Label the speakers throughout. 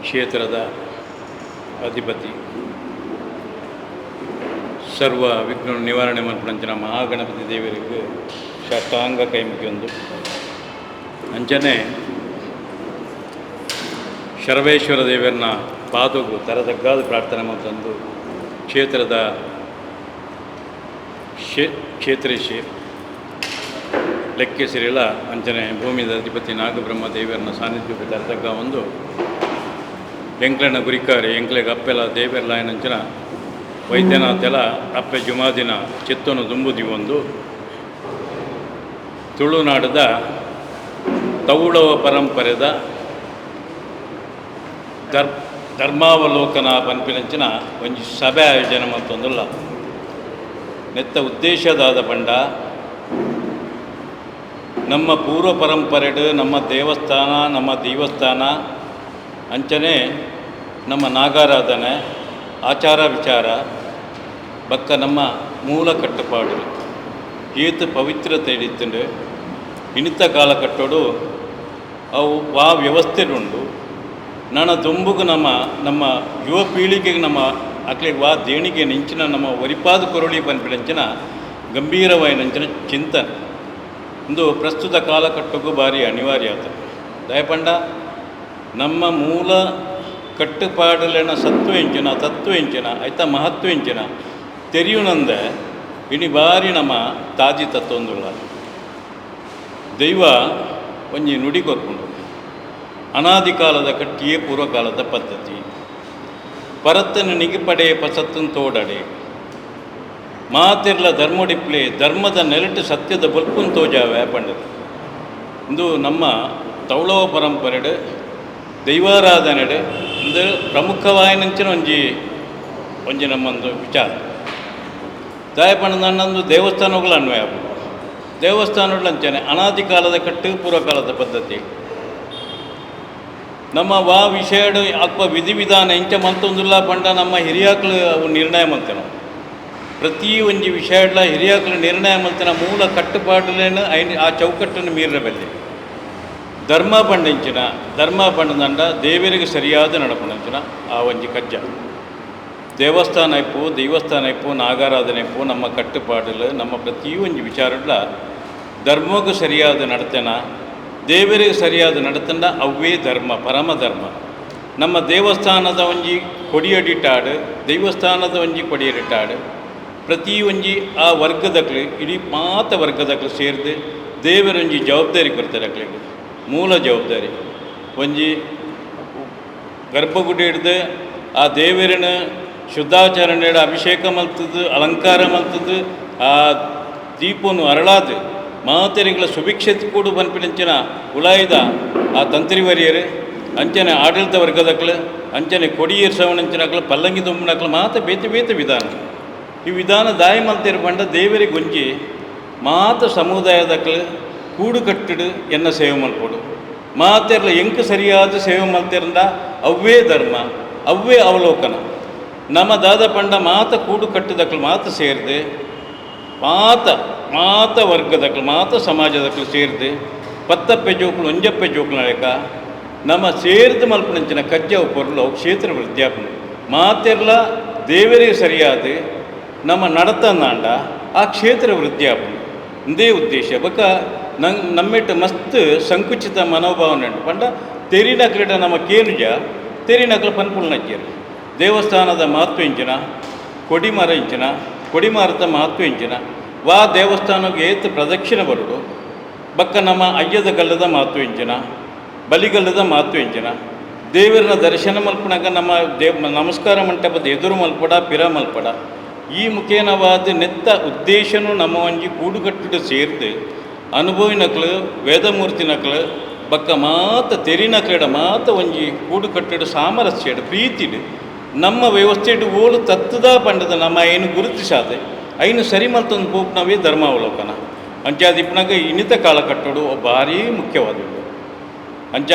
Speaker 1: ಕ್ಷೇತ್ರದ ಅಧಿಪತಿ ಸರ್ವ ವಿಘ್ನ ನಿವಾರಣೆ ಮಲ್ಪಂಚಿನ ಮಹಾಗಣಪತಿ ದೇವರಿಗೆ ಷಷ್ಟಾಂಗ ಕೈಮುಗಿಯೊಂದು ಅಂಚನೆ ಶರವೇಶ್ವರ ದೇವರನ್ನ ಪಾದಗೂ ತರದಗ್ಗಾದ ಪ್ರಾರ್ಥನೆ ಮತ್ತೊಂದು ಕ್ಷೇತ್ರದ ಕ್ಷೇತ್ರೀಶಿ ಲೆಕ್ಕೆಸಿರಿಲ್ಲ ಅಂಚನೆ ಭೂಮಿದ ಅಧಿಪತಿ ನಾಗಬ್ರಹ್ಮ ದೇವರನ್ನ ಸಾನ್ನಿಧ್ಯಕ್ಕೆ ತರದಗ್ಗ ಒಂದು ಎಂಕ್ಲೆನ ಗುರಿಕಾರಿ ಎಂಕ್ಲೆಗೆ ಅಪ್ಪೆಲ ದೇವೆರ್ಲಾಯನಂಚಿನ ವೈದ್ಯನಾಥೆಲ ಅಪ್ಪೆ ಜುಮಾದಿನ ಚಿತ್ತನು ದುಂಬುದಿ ಒಂದು ತುಳುನಾಡದ ತೌಳವ ಪರಂಪರೆದ ಧರ್ಮಾವಲೋಕನ ಪನ್ಪಿನಂಚಿನ ಒಂಜಿ ಸಭೆ ಆಯೋಜನೆ ಮತ್ತೊಂದುಲ್ಲ ನೆತ್ತ ಉದ್ದೇಶದಾದ ಪಂಡ ನಮ್ಮ ಪೂರ್ವ ಪರಂಪರೆಡು ನಮ್ಮ ದೇವಸ್ಥಾನ ಅಂಚನೆ ನಮ್ಮ ನಾಗಾರಾಧನೆ ಆಚಾರ ವಿಚಾರ ಬಕ್ಕ ನಮ್ಮ ಮೂಲ ಕಟ್ಟುಪಾಡು ಏತು ಪವಿತ್ರತೆ ಹಿಡಿತುಂಡು ಇನಿತ ಕಾಲ ಕಟ್ಟೋಡು ಅವು ಆ ವ್ಯವಸ್ಥೆಡುಂಡು ನನ್ನ ದುಂಬುಗು ನಮ್ಮ ಯುವ ಪೀಳಿಗೆಗೆ ನಮ್ಮ ಅಕ್ಲಿಗೆ ವಾ ದೇಣಿಗೆ ನಿಂಚಿನ ನಮ್ಮ ಒರಿಪಾದ ಕೊರಳಿ ಪನ್ಪಿಡಂಚಿನ ಗಂಭೀರವಾಯಿನಂಚಿನ ಚಿಂತನೆ ಇಂದು ಪ್ರಸ್ತುತ ಕಾಲಕಟ್ಟಗೂ ಭಾರಿ ಅನಿವಾರ್ಯ ಆಗ್ತದೆ ದಯಪಂಡ ನಮ್ಮ ಮೂಲ ಕಟ್ಟುಪಾಡಲಿನ ತತ್ವ ಎಂಚಿನ ಐತ ಮಹತ್ವ ಎಂಚಿನ ತೆರೆಯುನಂದೆ ಇನಿ ಬಾರಿ ನಮ್ಮ ತಾಜಿ ತತ್ವೊಂದುಲ್ಲ ದೈವ ಒಂಜಿ ನುಡಿ ಕೊರ್ಕೊಂಡು ಅನಾದಿ ಕಾಲದ ಕಟ್ಟಿಯೇ ಪೂರ್ವಕಾಲದ ಪದ್ಧತಿ ಪರತ್ತನ್ನು ನಿಗಿಪಡೆ ಪಸತ್ತನ್ನು ತೋಡಡೆ ಮಾತಿರ್ಲ ಧರ್ಮಡಿಪ್ಲೆ ಧರ್ಮದ ನೆಲಟು ಸತ್ಯದ ಬಲ್ಪುನ್ ತೋಜಾವೆ ಪಂಡದು ಇಂದು ನಮ್ಮ ತೌಳವ ಪರಂಪರೆಡು ದೈವಾರಾಧನೆಡು ಇಂದು ಪ್ರಮುಖವಾಯಿನಂಚಿನ ಒಂಜಿ ನಮ್ಮೊಂದು ವಿಚಾರ ದಾಯಪಂಡ ನನ್ನೊಂದು ದೇವಸ್ಥಾನಗಳು ಅನ್ವಯ ಆಗ್ಬೋದು ದೇವಸ್ಥಾನಗಳು ಅಂಚನೆ ಅನಾದಿ ಕಾಲದ ಕಟ್ಟು ಪೂರ್ವಕಾಲದ ಪದ್ಧತಿ ನಮ್ಮ ವಾ ವಿಷಯಡು ಅಲ್ಪ ವಿಧಿವಿಧಾನ ಇಂಚ ಮಲ್ತೊಂದಿಲ್ಲ ಪಂಡ ನಮ್ಮ ಹಿರಿಯಾಕ್ಳು ಅವು ನಿರ್ಣಯ ಮಲ್ತೇವೆ ನಾವು ಪ್ರತಿ ಒಂಜಿ ವಿಷಯಡ್ಲ ಹಿರಿಯಾಕ್ಳು ನಿರ್ಣಯ ಮಲ್ತಿನ ಮೂಲ ಕಟ್ಟುಪಾಡಲೇನು ಆ ಚೌಕಟ್ಟನ್ನು ಮೀರಬಲ್ಲೆ ಧರ್ಮ ಪಂಡದಂಡ ದೇವರಿಗೆ ಸರಿಯಾದ ನಡಪಣಂಚಿನ ಆ ಒಂಜಿ ಕಜ್ಜ ದೇವಸ್ಥಾನ ಇಪ್ಪು ನಾಗಾರಾಧನೆ ಇಪ್ಪು ನಮ್ಮ ಕಟ್ಟುಪಾಡಲು ನಮ್ಮ ಪ್ರತಿ ಒಂಜಿ ವಿಚಾರಡ್ಲ ಧರ್ಮಗೂ ಸರಿಯಾದ ನಡತೆನ ದೇವರಿಗೆ ಸರಿಯಾದ ನಡತಂಡ ಅವೇ ಧರ್ಮ ಪರಮ ಧರ್ಮ ನಮ್ಮ ದೇವಸ್ಥಾನದ ಒಂಜಿ ಕೊಡಿಯಡಿಟ್ಟಾಡು ದೇವಸ್ಥಾನದ ಒಂಜಿ ಕೊಡಿಯಡಿಟ್ಟಾಡು ಪ್ರತಿ ಒಂಜಿ ಆ ವರ್ಗದಕ್ಲು ಇಡೀ ಮಾತ ವರ್ಗದಕ್ಲು ಸೇರಿದು ದೇವರೊಂಜಿ ಜವಾಬ್ದಾರಿ ಕೊಡ್ತಾರೆ ಅಕ್ಲಿಗೆ ಮೂಲ ಜವಾಬ್ದಾರಿ ಒಂಜಿ ಗರ್ಭಗುಡಿ ಹಿಡ್ದು ಆ ದೇವರನ್ನ ಶುದ್ಧಾಚರಣೆ ಅಭಿಷೇಕ ಮಲ್ತದ್ದು ಅಲಂಕಾರ ಮಲ್ತದ್ದು ಆ ದೀಪವನ್ನು ಅರಳಾದು ಮಾತೆರಿಗಳ ಸುಭಿಕ್ಷತೆ ಕೂಡ ಬಂದ್ಬಿಟ್ಟಂಚಿನ ಉಲಾಯ್ದ ಆ ತಂತ್ರಿವರಿಯರು ಅಂಚನೆ ಆಡಳಿತ ವರ್ಗದಕ್ಲು ಅಂಚನೆ ಕೊಡಿಯೇರ್ಸವನಂಚಿನಕ್ಲು ಪಲ್ಲಂಗಿ ದುಂಬನಕ್ಲು ಮಾತ ಬೇತೆ ವಿಧಾನ ಈ ವಿಧಾನ ದಾಯಿ ಮಲ್ತಿರು ಪಂಡ ದೇವರಿಗೆ ಒಂಜಿ ಮಾತ ಸಮುದಾಯದಕ್ಲು ಕೂಡು ಕಟ್ಟಿಡು ಎನ್ನ ಸೇವೆ ಮಲ್ಪಡು ಮಾತೆರ್ಲ ಎಂಕು ಸರಿಯಾದ ಸೇವೆ ಮಲ್ತಿರಂದ ಅವೇ ಧರ್ಮ ಅವೇ ಅವಲೋಕನ ನಮ್ಮ ದಾದ ಪಂಡ ಮಾತ ಕೂಡು ಕಟ್ಟಿದಕ್ಲು ಮಾತ ಸೇರಿದೆ ಮಾತ ವರ್ಗದಕ್ಲು ಮಾತ ಸಮಾಜದಕ್ಲು ಸೇರಿದೆ ಪತ್ತಪ್ಪೆ ಜೋಕ್ಲು ಒಂಜಪ್ಪೆ ಜೋಕ್ಲು ನಡಕ ನಮ್ಮ ಸೇರಿದ ಮಲ್ಪನಂಚಿನ ಕಜ್ಜವ ಪೊರ್ಲು ಕ್ಷೇತ್ರ ವೃದ್ಧಾಪನೆ ಮಾತೆರ್ಲ ದೇವರಿಗೆ ಸರಿಯಾದ ನಮ್ಮ ನಡತಂದಾಂಡ ಆ ಕ್ಷೇತ್ರ ವೃದ್ಧಾಪನೆ ಇಂದೇ ಉದ್ದೇಶ ಬಕ ನಮ್ಮೆಟ್ಟು ಮಸ್ತ್ ಸಂಕುಚಿತ ಮನೋಭಾವನೆ ಉಂಟು ಪಂಡ ತೆರಿನಕ್ಲಿಡ ನಮ್ಮ ಕೇನುಜ ತೆರಿನಕ್ಲು ಪನ್ಪುಲ್ನಜ್ಜರು ದೇವಸ್ಥಾನದ ಮಹತ್ವ ಇಂಚಿನ ಕೊಡಿಮಾರದ ಮಹತ್ವ ಇಂಚಿನ ವಾ ದೇವಸ್ಥಾನಕ್ಕೆ ಏತು ಪ್ರದಕ್ಷಿಣೆ ಬರುಡು ಬಕ್ಕ ನಮ್ಮ ಅಯ್ಯದ ಗಲ್ಲದ ಮಹತ್ವ ಇಂಚಿನ ಬಲಿಗಲ್ಲದ ಮಹತ್ವ ಇಂಚಿನ ದೇವರನ್ನ ದರ್ಶನ ಮಲ್ಪನಾಗ ನಮ್ಮ ನಮಸ್ಕಾರ ಮಂಟಪದ ಎದುರು ಮಲ್ಪಡ ಪಿರ ಮಲ್ಪಡ ಈ ಮುಖೇನವಾದ ನೆತ್ತ ಉದ್ದೇಶನೂ ನಮ್ಮ ಒಂಜಿ ಕೂಡುಗಟ್ಟು ಸೇರಿದು ಅನುಭವಿನಕ್ಲು ವೇದಮೂರ್ತಿನಕ್ಲು ಬಕ್ಕ ಮಾತ ತೆರಿನಕ್ಲೆಡ ಮಾತ ಒಂಜಿ ಕೂಡುಕಟ್ಟಡು ಸಾಮರಸ್ಯಡು ಪ್ರೀತಿಡು ನಮ್ಮ ವ್ಯವಸ್ಥೆಡು ಓಲು ತತ್ತದ ಪಂಡದ ನಮ್ಮ ಏನು ಗುರುತಿಸಾದೆ ಐನು ಸರಿ ಮಲ್ತೊಂದು ಪೋಪ್ನವೇ ಧರ್ಮಾವಲೋಕನ ಅಂಚಾದಿಪ್ಪನಾಗ ಇನಿತ ಕಾಲ ಕಟ್ಟೋಡು ಭಾರೀ ಮುಖ್ಯವಾದದ್ದು ಅಂಚ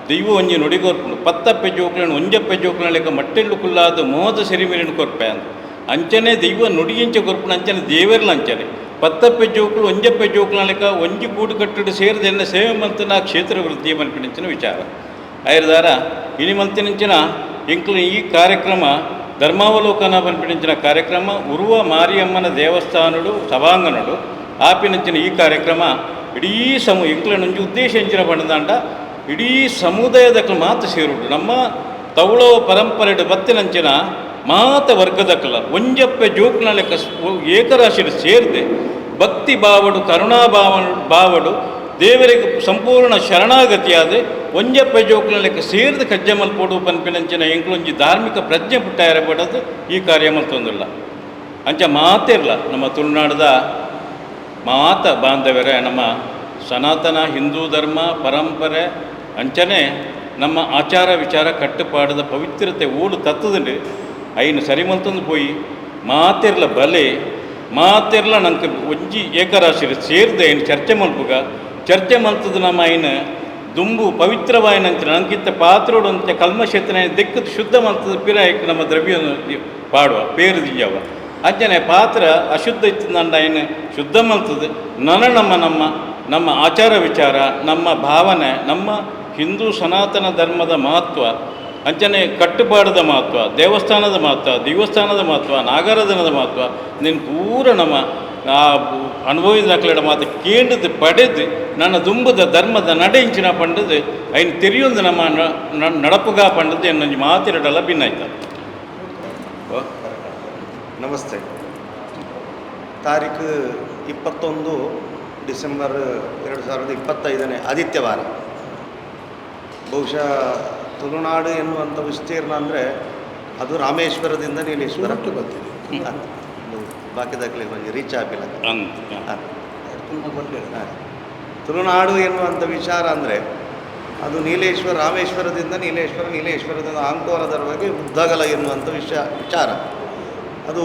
Speaker 1: ದೈವ ಒಂಜಿ ನುಡಿಗೋರ್ಪುಂಡು ಪತ್ತಪ್ಪೆ ಜೋಕ್ಲನ್ನು ಒಂಜಪ್ಪೆ ಜೋಕ್ಲ ಲೆಕ್ಕ ಮಟ್ಟೆಳ್ಳು ಕುಲ್ಲಾದ ಮೋದ ಸೆರಿಮಿರಿನ ಕೊರ್ಪೆ ಅಂತ ಅಂಚನೆ ದೈವ ನುಡಿಯಿಂಚ ಕೊರ್ಪುಣ ಅಂಚನೆ ದೇವರ್ಲ ಅಂಚನೆ ಪತ್ತಪ್ಪೆ ಜೋಕ್ಲು ಒಂಜಪ್ಪೆ ಜೋಕ್ಲ ಲೆಕ್ಕ ಒಂಜಿ ಕೂಡು ಕಟ್ಟಡು ಸೇರಿದ ಸೇವೆ ಮಂತನ ಕ್ಷೇತ್ರ ವೃದ್ಧಿ ಮನ್ಪಿನಂಚಿನ ವಿಚಾರ ఐదార ఇనిమంతించిన ఇంట్లో ఈ కార్ಯಕ್ರಮ ధర్మావలోకన పంపించిన కార్ಯಕ್ರಮ ఉరువ మారియమ్మన దేవస్థానుడు సభాంగణుడు ఆపించిన ఈ కార్ಯಕ್ರಮ ಇಡೀ ಇಂಕ್ಲ నుంచి ಉದ್ದೇಶಿಂచిన ಪಡೆದಂಟ ಇಡೀ ಸಮುದಾಯದಕ್ಕಲು ಮಾತು ಸೇರುಡು ನಮ್ಮ ತವಳೋ ಪರಂಪರೆಡು ಬತ್ತಿನಂಚಿನ ಮಾತ ವರ್ಗದಕ್ಕಲ ಒಂಜಪ್ಪೆ ಜೋಕ್ನ ಲೆಕ್ಕ ಏಕರಾಶಿಡು ಸೇರಿದೆ ಭಕ್ತಿ ಭಾವಡು ಕರುಣಾಭಾವಡು ದೇವರಿಗೆ ಸಂಪೂರ್ಣ ಶರಣಾಗತಿಯಾದ ಒಂಜಪ್ಪೆ ಜೋಕ್ನ ಲೆಕ್ಕ ಸೇರಿದ ಕಜ್ಜೆ ಮಲ್ಪೋಡು ಪನ್ಪಿನಂಚಿನ ಎಂಕ್ಲೊಂಜಿ ಧಾರ್ಮಿಕ ಪ್ರಜ್ಞೆ ಪುಟ್ಟಾಯರ ಪಡೋದು ಈ ಕಾರ್ಯ ಮಲ್ತೊಂದಿಲ್ಲ ಅಂಚ ಮಾತಿರಲ್ಲ ನಮ್ಮ ತುಳುನಾಡದ ಮಾತ ಬಾಂಧವ್ಯರ ನಮ್ಮ ಸನಾತನ ಹಿಂದೂ ಧರ್ಮ ಪರಂಪರೆ ಅಂಚನೆ ನಮ್ಮ ಆಚಾರ ವಿಚಾರ ಕಟ್ಟುಪಾಡದ ಪವಿತ್ರತೆ ಓಡು ತತ್ತದುಂಡು ಐನು ಸರಿ ಮಲ್ತೊಂದು ಪೋಯಿ ಮಾತಿರ್ಲ ಬಲೆ ಮಾತಿರ್ಲ ನಂಗೆ ಒಂಜಿ ಏಕರಾಶಿರು ಸೇರಿದೆ ಐನು ಚರ್ಚೆ ಮಲ್ಪುಗ ಚರ್ಚೆ ಮಲ್ತದ್ದು ನಮ್ಮ ಐನು ದುಂಬು ಪವಿತ್ರವಾಯಿನಂಚ ನಂಗಿತ್ತ ಪಾತ್ರೋಡು ಅಂತ ಕಲ್ಮಶೇತನ ದಿಕ್ಕದು ಶುದ್ಧ ಮಲ್ತದ ಪಿರಾಯಕ್ಕೆ ನಮ್ಮ ದ್ರವ್ಯ ಪಾಡುವ ಪೇರು ದಿಯವ ಅಂಚನೆ ಪಾತ್ರ ಅಶುದ್ಧ ಇತ್ತಂಡ ಐನು ಶುದ್ಧ ಮಲ್ತದ್ದು ನಮ್ಮ ಆಚಾರ ವಿಚಾರ ನಮ್ಮ ಭಾವನೆ ನಮ್ಮ ಹಿಂದೂ ಸನಾತನ ಧರ್ಮದ ಮಹತ್ವ ಅಂಚನೆ ಕಟ್ಟುಪಾಡದ ಮಹತ್ವ ದೇವಸ್ಥಾನದ ಮಹತ್ವ ನಾಗರಾಧನದ ಮಹತ್ವ ನೀನು ಪೂರ ನಮ್ಮ ಅನುಭವಿದ ನಕಲಡ ಮಾತು ಕೇಂದ್ರದ ಪಡೆದು ನನ್ನ ದುಂಬದ ಧರ್ಮದ ನಡೆಂಚಿನ ಪಂಡದು ಐನು ತೆರೆಯೊಂದು ನಮ್ಮ ನಡಪುಗ ಪಂಡದು ಎನ್ನೊಂದು ಮಾತಿರಡಲ್ಲ ಭಿನ್ನಾಯ್ತ.
Speaker 2: ನಮಸ್ತೆ. ತಾರೀಕು 21 ಡಿಸೆಂಬರ್ 2025 ಆದಿತ್ಯವಾರ. ಬಹುಶಃ ತುಳುನಾಡು ಎನ್ನುವಂಥ ವಿಸ್ತೀರ್ಣ ಅಂದರೆ ಅದು ರಾಮೇಶ್ವರದಿಂದ ನೀಲೇಶ್ವರಕ್ಕೆ ಬರ್ತೀವಿ. ಬಾಕಿ ದಾಖಲೆ ರೀಚ್ ಆಗಿಲ್ಲ. ತುಳುನಾಡು ಎನ್ನುವಂಥ ವಿಚಾರ ಅಂದರೆ ಅದು ರಾಮೇಶ್ವರದಿಂದ ನೀಲೇಶ್ವರದಿಂದ ಆಂಕೋರದವರೆಗೆ ಉದ್ದಗಲ ಎನ್ನುವಂಥ ವಿಚಾರ. ಅದು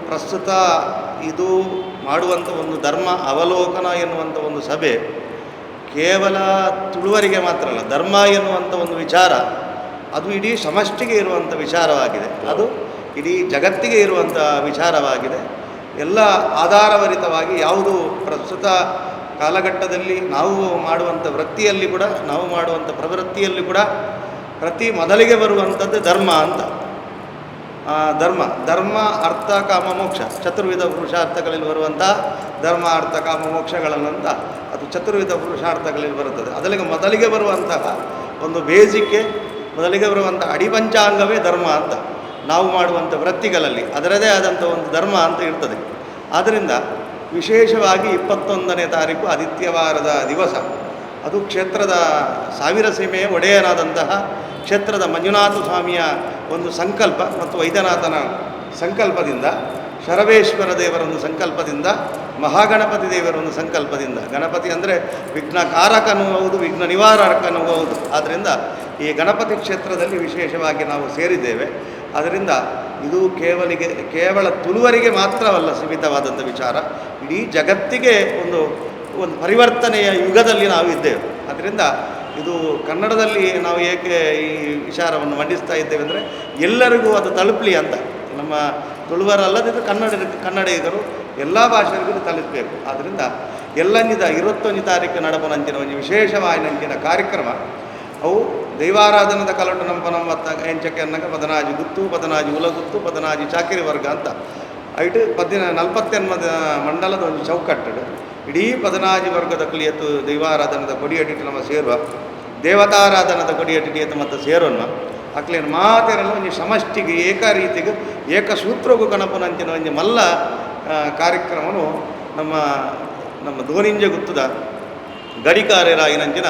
Speaker 2: ಪ್ರಸ್ತುತ ಇದು ಮಾಡುವಂಥ ಒಂದು ಧರ್ಮ ಅವಲೋಕನ ಎನ್ನುವಂಥ ಒಂದು ಸಭೆ ಕೇವಲ ತುಳುವರಿಗೆ ಮಾತ್ರ ಅಲ್ಲ, ಧರ್ಮ ಎನ್ನುವಂಥ ಒಂದು ವಿಚಾರ ಅದು ಇಡೀ ಸಮಷ್ಟಿಗೆ ಇರುವಂಥ ವಿಚಾರವಾಗಿದೆ. ಅದು ಇಡೀ ಜಗತ್ತಿಗೆ ಇರುವಂಥ ವಿಚಾರವಾಗಿದೆ. ಎಲ್ಲ ಆಧಾರಭರಿತವಾಗಿ ಯಾವುದು ಪ್ರಸ್ತುತ ಕಾಲಘಟ್ಟದಲ್ಲಿ ನಾವು ಮಾಡುವಂಥ ವೃತ್ತಿಯಲ್ಲಿ ಕೂಡ ನಾವು ಮಾಡುವಂಥ ಪ್ರವೃತ್ತಿಯಲ್ಲಿ ಕೂಡ ಮೊದಲಿಗೆ ಬರುವಂಥದ್ದು ಧರ್ಮ ಅಂತ. ಧರ್ಮ ಅರ್ಥ ಕಾಮ ಮೋಕ್ಷ ಚತುರ್ವಿಧ ಪುರುಷಾರ್ಥಗಳಲ್ಲಿ ಬರುವಂಥ ಧರ್ಮ ಅರ್ಥ ಕಾಮ ಮೋಕ್ಷಗಳನ್ನಂತ ಅದು ಚತುರ್ವಿಧ ಪುರುಷಾರ್ಥಗಳಲ್ಲಿ ಬರುತ್ತದೆ. ಅದರಲ್ಲಿ ಮೊದಲಿಗೆ ಬರುವಂತಹ ಒಂದು ಬೇಸಿಗೆ ಮೊದಲಿಗೆ ಬರುವಂಥ ಅಡಿಪಂಚಾಂಗವೇ ಧರ್ಮ ಅಂತ. ನಾವು ಮಾಡುವಂಥ ವೃತ್ತಿಗಳಲ್ಲಿ ಅದರದೇ ಆದಂಥ ಒಂದು ಧರ್ಮ ಅಂತ ಇರ್ತದೆ. ಆದ್ದರಿಂದ ವಿಶೇಷವಾಗಿ 21ನೇ ತಾರೀಕು ಆದಿತ್ಯವಾರದ ದಿವಸ ಅದು ಕ್ಷೇತ್ರದ ಸಾವಿರ ಸೀಮೆಯ ಒಡೆಯನಾದಂತಹ ಕ್ಷೇತ್ರದ ಮಂಜುನಾಥ ಸ್ವಾಮಿಯ ಒಂದು ಸಂಕಲ್ಪ ಮತ್ತು ವೈದ್ಯನಾಥನ ಸಂಕಲ್ಪದಿಂದ, ಶರವೇಶ್ವರ ದೇವರ ಒಂದು ಸಂಕಲ್ಪದಿಂದ, ಮಹಾಗಣಪತಿ ದೇವರ ಒಂದು ಸಂಕಲ್ಪದಿಂದ, ಗಣಪತಿ ಅಂದರೆ ವಿಘ್ನಕಾರಕನೂ ಹೌದು ವಿಘ್ನ ನಿವಾರಕನೂ ಹೌದು. ಆದ್ದರಿಂದ ಈ ಗಣಪತಿ ಕ್ಷೇತ್ರದಲ್ಲಿ ವಿಶೇಷವಾಗಿ ನಾವು ಸೇರಿದ್ದೇವೆ. ಆದ್ದರಿಂದ ಇದು ಕೇವಲ ತುಳುವರಿಗೆ ಮಾತ್ರವಲ್ಲ ಸೀಮಿತವಾದಂಥ ವಿಚಾರ, ಇಡೀ ಜಗತ್ತಿಗೆ ಒಂದು ಪರಿವರ್ತನೆಯ ಯುಗದಲ್ಲಿ ನಾವು ಇದ್ದೇವೆ. ಅದರಿಂದ ಇದು ಕನ್ನಡದಲ್ಲಿ ನಾವು ಏಕೆ ಈ ವಿಚಾರವನ್ನು ಮಂಡಿಸ್ತಾ ಇದ್ದೇವೆ ಅಂದರೆ ಎಲ್ಲರಿಗೂ ಅದು ತಲುಪಲಿ ಅಂತ. ನಮ್ಮ ತುಳುವರಲ್ಲದಿದ್ದರೆ ಕನ್ನಡಿಗರು ಎಲ್ಲ ಭಾಷೆಗಳಿಗೂ ತಲುಪಬೇಕು. ಆದ್ದರಿಂದ 21 ತಾರೀಕು ನಡಪನಂಚಿನ ಒಂದು ವಿಶೇಷವಾಯಿನಂಚಿನ ಕಾರ್ಯಕ್ರಮ ಅವು ದೈವಾರಾಧನದ ಕಲಟು ನಂಪನಂಬತ್ತ ಎಂಚಕ್ಕೆ ಅನ್ನಕ ಪದನಾಜಿ ಗುತ್ತು ಪದನಾಜಿ ಉಲಗುತ್ತು ಪದನಾಜಿ ಚಾಕಿರಿ ವರ್ಗ ಅಂತ ಐಟು 48 ಮಂಡಲದ ಒಂದು ಚೌಕಟ್ಟು ಇಡೀ ಪದನಾಜಿ ವರ್ಗದ ಕಲಿಯತ್ತು ದೈವಾರಾಧನದ ಕೊಡಿಯಟ್ಟಿಟ್ಟು ನಮ್ಮ ಸೇರುವ ದೇವತಾರಾಧನದ ಕೊಡಿಯಟ್ಟಿಟ್ಟು ಮತ್ತು ಸೇರೋಣ ಅಕ್ಲೇನು ಮಾತೆರಲ್ಲ ಒಂದು ಸಮಷ್ಟಿಗೆ ಏಕ ರೀತಿಗೆ ಏಕಸೂತ್ರಗೂ ಕಣಪನಂಚಿನ ಒಂದು ಮಲ್ಲ ಕಾರ್ಯಕ್ರಮನು ನಮ್ಮ ಧೋನಿಂಜ ಗುತ್ತದ ಗಡಿಕಾರ್ಯರಾಗಿನಂಚಿನ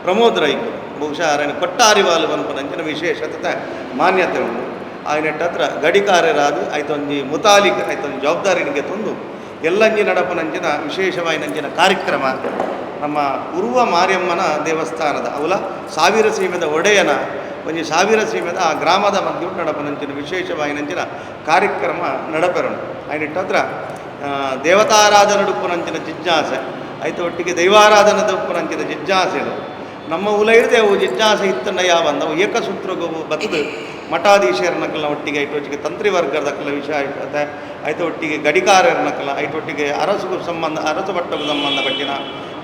Speaker 2: ಪ್ರಮೋದ್ ರೈಕು ಬಹುಶಃ ఆయన ಕೊಟ್ಟಾರಿವಾಲು ಪನ್ಪನಂಚಿನ ವಿಶೇಷತೆ ಮಾನ್ಯತೆ ಉಂಟು. ఆయన ಹತ್ರ ಗಡಿಕಾರ್ಯರಾದು ಆಯ್ತೊಂದು ಮುತಾಲಿಕ ಆಯ್ತೊಂದು ಜವಾಬ್ದಾರಿನಿಗೆ ತಂದು ಎಲ್ಲಂಜಿ ನಡಪನಂಚಿನ ವಿಶೇಷವಾಯಿನಂಚಿನ ಕಾರ್ಯಕ್ರಮ ನಮ್ಮ ಉರುವ ಮಾರಿಯಮ್ಮನ ದೇವಸ್ಥಾನದ ಅವಲ ಸಾವಿರ ಸೀಮೆದ ಒಡೆಯನ ಒಂದು ಸಾವಿರ ಸೀಮೆದ ಆ ಗ್ರಾಮದ ಮಧ್ಯೆ ನಡಪನಂಚಿನ ವಿಶೇಷವಾಯಿನಂಚಿನ ಕಾರ್ಯಕ್ರಮ ನಡಪೆರನು. ఆయన ಹತ್ರ ದೇವತಾರಾಧನಡುಪ್ಪುನಂಚಿನ ಜಿಜ್ಞಾಸೆ ಆಯ್ತು ಒಟ್ಟಿಗೆ ದೈವಾರಾಧನದ ಉಪ್ಪುನಂಚಿನ ಜಿಜ್ಞಾಸೆಗಳು ನಮ್ಮ ಉಲೈರ್ದೆ ಅವು ಜಿಜ್ಞಾಸೆ ಇತ್ತಂಡ ಯಾವಂದ ಅವು ಏಕಸೂತ್ರಗೂ ಬತ್ತು ಮಠಾಧೀಶರನಕಲ್ಲ ಒಟ್ಟಿಗೆ ಐಟೊಟ್ಟಿಗೆ ತಂತ್ರಿ ವರ್ಗದಕ್ಕಲ್ಲ ವಿಷಯ ಆಯ್ತದೆ ಆಯ್ತು ಒಟ್ಟಿಗೆ ಗಡಿಕಾರರನಕಲ್ಲ ಐಟೊಟ್ಟಿಗೆ ಅರಸು ಭಟ್ಟಗೂ ಸಂಬಂಧಪಟ್ಟಿನ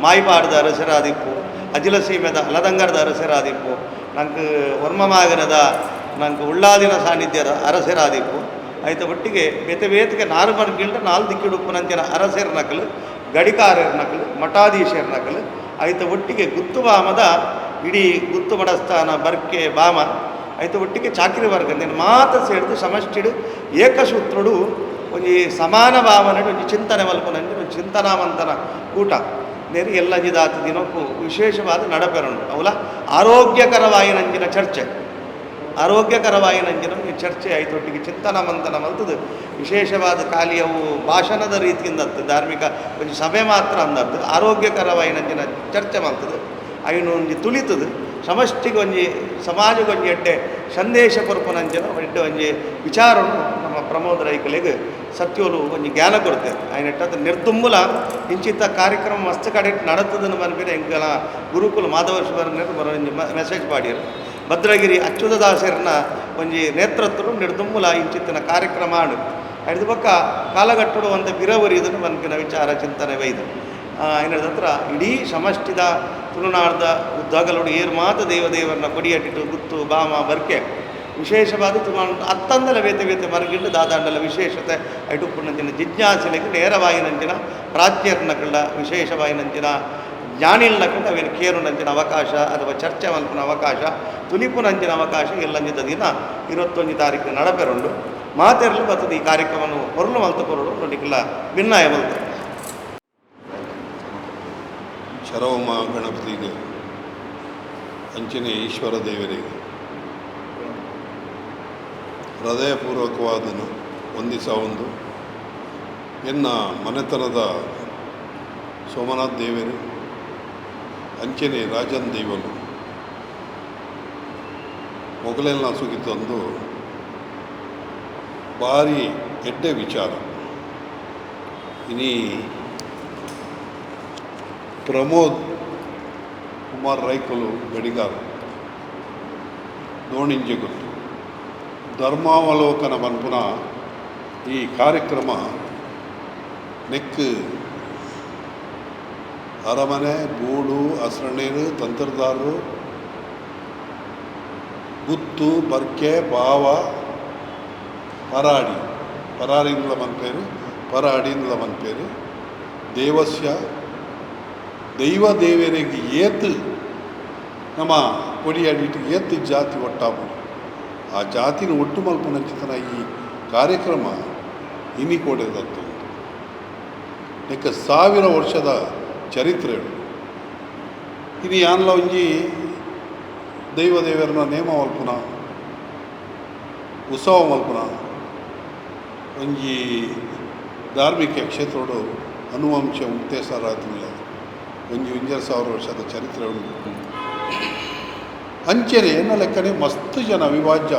Speaker 2: ಮಾಯಿಪಾಡದ ಅರಸರಾದಿಪ್ಪು ಅಜಿಲ ಸೀಮೆದ ಅಲದಂಗರದ ಅರಸರಾದಿಪ್ಪು ನಂಗೆ ವರ್ಮಮಾಗನದ ನಂಗೆ ಉಳ್ಳಾದಿನ ಸಾನ್ನಿಧ್ಯದ ಅರಸೆರಾದಿಪ್ಪು ಐತ ಒಟ್ಟಿಗೆ ಬೇತೆ ಬೇತಿಗೆ ನಾರು ಮರ್ಗಿಲ್ಡ ನಾಲ್ ದಿಕ್ಕಿಡುಪ್ಪುನಂಚಿನ ಅರಸೆರ್ ನಕಲು ಗಡಿಕಾರರ ನಕಲು ಮಠಾಧೀಶರ ನಕಲು ಐತ ಒಟ್ಟಿಗೆ ಗುತ್ತು ಬಾಮದ ಇಡೀ ಗುತ್ತು ಮಡಸ್ಥಾನ ಬರ್ಕೆ ಬಾಮ ಐತ ಒಟ್ಟಿಗೆ ಚಾಕಿರಿ ವರ್ಗ నేను ಮಾತ ಸೇರಿದು ಸಮಷ್ಟಿಡು ಏಕಸೂತ್ರುಡು ಒಂಜಿ ಸಮಾನ ಭಾವನೆಡು ಒಂಜಿ ಚಿಂತನೆ ಮಲ್ಪುನಂಜಿ ಒಂದು ಚಿಂತನಾವಂತನ ಕೂಟ ನೇರು ಎಲ್ಲ ಜಿದಾತ ದಿನಕ್ಕೂ ವಿಶೇಷವಾದ ನಡಪೆರಡು ಅವಲ ಆರೋಗ್ಯಕರವಾಯಿನಂಜಿನ ಚರ್ಚೆ ಆರೋಗ್ಯಕರವಾಯಿನಂಜಿನ ಈ ಚರ್ಚೆ ಐತೊಟ್ಟಿಗೆ ಚಿಂತನ ಮಂಥನ ಮಲ್ತದು ವಿಶೇಷವಾದ ಖಾಲಿಯವು ಭಾಷಣದ ರೀತಿಯಿಂದ ಧಾರ್ಮಿಕ ಒಂಜಿ ಸಭೆ ಮಾತ್ರ ಅಂದದ್ದು ಆರೋಗ್ಯಕರವಾಯಿನಂಜಿನ ಚರ್ಚೆ ಮಲ್ತದು ಅಯ್ಯನು ಒಂಜಿ ತುಳಿತದು ಸಮಷ್ಟಿಗೆ ಒಂಜಿ ಸಮಾಜಗೊಂಜಿ ಎಡ್ಡೆ ಸಂದೇಶ ಕೊರ್ಪುನಂಚಿನ ಎಡ್ಡೆ ಒಂಜಿ ವಿಚಾರನು ನಮ್ಮ ಪ್ರಮೋದ್ ರೈಕಲಿಗೆ ಸತ್ಯೋಲು ಒಂಜಿ ಜ್ಞಾನ ಕೊಡ್ತೇವೆ ಆಯ್ನೆಟ್ಟದು ನಿರ್ದುಂಬುಲ ಇಂಚಿತ್ತ ಕಾರ್ಯಕ್ರಮ ಮಸ್ತ್ ಕಡೆ ನಡತದನ್ನು ಮನ್ಪಿನ ಎಂಕಲ ಗುರುಕುಲ ಮಾಧವೇಶ್ವರನೇರು ಬರೋ ಒಂಜಿ ಮೆಸೇಜ್ ಪಾಡಿಯರು ಭದ್ರಗಿರಿ ಅಚ್ಯುತದಾಸರನ ಒಂಜಿ ನೇತೃತ್ವ ನಿರ್ದುಂಬುಲ ಇಂಚಿತ್ತಿನ ಕಾರ್ಯಕ್ರಮ ಆಡು ಹಿಡಿದು ಪಕ್ಕ ಕಾಲಘಟ್ಟಡು ಒಂದು ಬಿರವರಿದನ್ನು ಮನ್ಪಿನ ವಿಚಾರ ಚಿಂತನೆ ವೈದು ಏನಿದ ಹತ್ರ ಇಡೀ ಸಮಷ್ಟಿದ ತುಳುನಾಡ್ದ ಉದ್ದಗಲುಡು ಏರು ಮಾತ ದೇವರನ್ನ ಕೊಡಿಯಟ್ಟಿಟ್ಟು ಗುತ್ತು ಬಾಮ ಬರ್ಕೆ ವಿಶೇಷವಾದ ಅತ್ತಂದಲ ಬೇತೆ ಬೇತೆ ಮರಗಿಂಡು ದಾದಾಂಡಲ ವಿಶೇಷತೆ ಐಟುಪ್ಪುನಂಚಿನ ಜಿಜ್ಞಾಸೆಲೆಗೆ ನೇರವಾಯಿನಂಚಿನ ಪ್ರಾಚ್ಯರ್ನಕಂಡ ವಿಶೇಷವಾಯಿನಂಚಿನ ಜ್ಞಾನಿಲ್ನಕಂಡ ಅವೇನು ಕೇರುನಂಚಿನ ಅವಕಾಶ ಅಥವಾ ಚರ್ಚೆ ಮಲ್ಪನ ಅವಕಾಶ ತುಲಿಪುನಂಚಿನ ಅವಕಾಶ ಎಲ್ಲಂಜಿದ ದಿನ 21 ತಾರೀಕು ನಡಪೆರುಂಡು ಮಾತೆರಲು ಬರ್ತದೆ ಈ ಕಾರ್ಯಕ್ರಮವನ್ನು ಹೊರಲು ಮಲ್ತು ಕೊರಡು ನೋಡಿಕ್ಕಿಲ್ಲ ಭಿನ್ನಾಯ ಮಲ್ತು
Speaker 3: ಶರವಮ ಗಣಪತಿಗೆ ಅಂಚನೆ ಈಶ್ವರ ದೇವರಿಗೆ ಹೃದಯಪೂರ್ವಕವಾದನು ಒಂದಿಸ ಒಂದು ಎನ್ನ ಮನೆತನದ ಸೋಮನಾಥ್ ದೇವರು ಅಂಚನೆ ರಾಜನ್ ದೇವನು ಮೊಗಲೆಲ್ಲ ಸುಗಿತಂದು ಭಾರಿ ಎಡ್ಡೆ ವಿಚಾರ ಇನಿ ಪ್ರಮೋದ್ ಕುಮಾರ್ ರೈಕಲು ಗಡಿಗಾರ ದೋಣಿಂಜೆ ಗೊತ್ತು ಧರ್ಮಾವಲೋಕನ ಮನ್ಪುನ ಈ ಕಾರ್ಯಕ್ರಮ ನೆಕ್ ಅರಮನೆ ಬೂಡು ಹಸ್ರಣೇರು ತಂತ್ರದಾರರು ಗುತ್ತು ಬರ್ಕೆ ಬಾವ ಪರಾಡಿ ಪರಾಡಿಂದ ಮನ್ಪೇರು ಪರಾಡಿಂದ ಮನ್ಪೇರು ದೇವಸ್ಯ ದೈವ ದೇವರಿಗೆ ಏತು ನಮ್ಮ ಕೊಡಿಯಾಡಿಟ್ಟು ಏತು ಜಾತಿ ಒಟ್ಟಾಪು ಆ ಜಾತಿನ ಒಟ್ಟು ಮಲ್ಪನಂಚಿತನ ಈ ಕಾರ್ಯಕ್ರಮ ಇನಿ ಕೊಡೆದತ್ತು ನೆಕ್ಕ 1000 ವರ್ಷದ ಚರಿತ್ರೆ ಇದು ಯಾನ್ಲ ಒಂಜಿ ದೈವ ದೇವರನ್ನ ನೇಮ ಮಲ್ಪುನ ಉತ್ಸವ ಮಲ್ಪುನ ಒಂಜಿ ಧಾರ್ಮಿಕ ಕ್ಷೇತ್ರೋಡು ಅನುವಂಶ ಉತ್ತೇಸರಾತಿಲ್ಲ ಒಂಜಿ 1000 ವರ್ಷದ ಚರಿತ್ರೆ ಉಂಟು ಅಂಚೆನೆ ಎನ್ನ ಲೆಕ್ಕನೆ ಮಸ್ತ್ ಜನ ಅವಿಭಾಜ್ಯ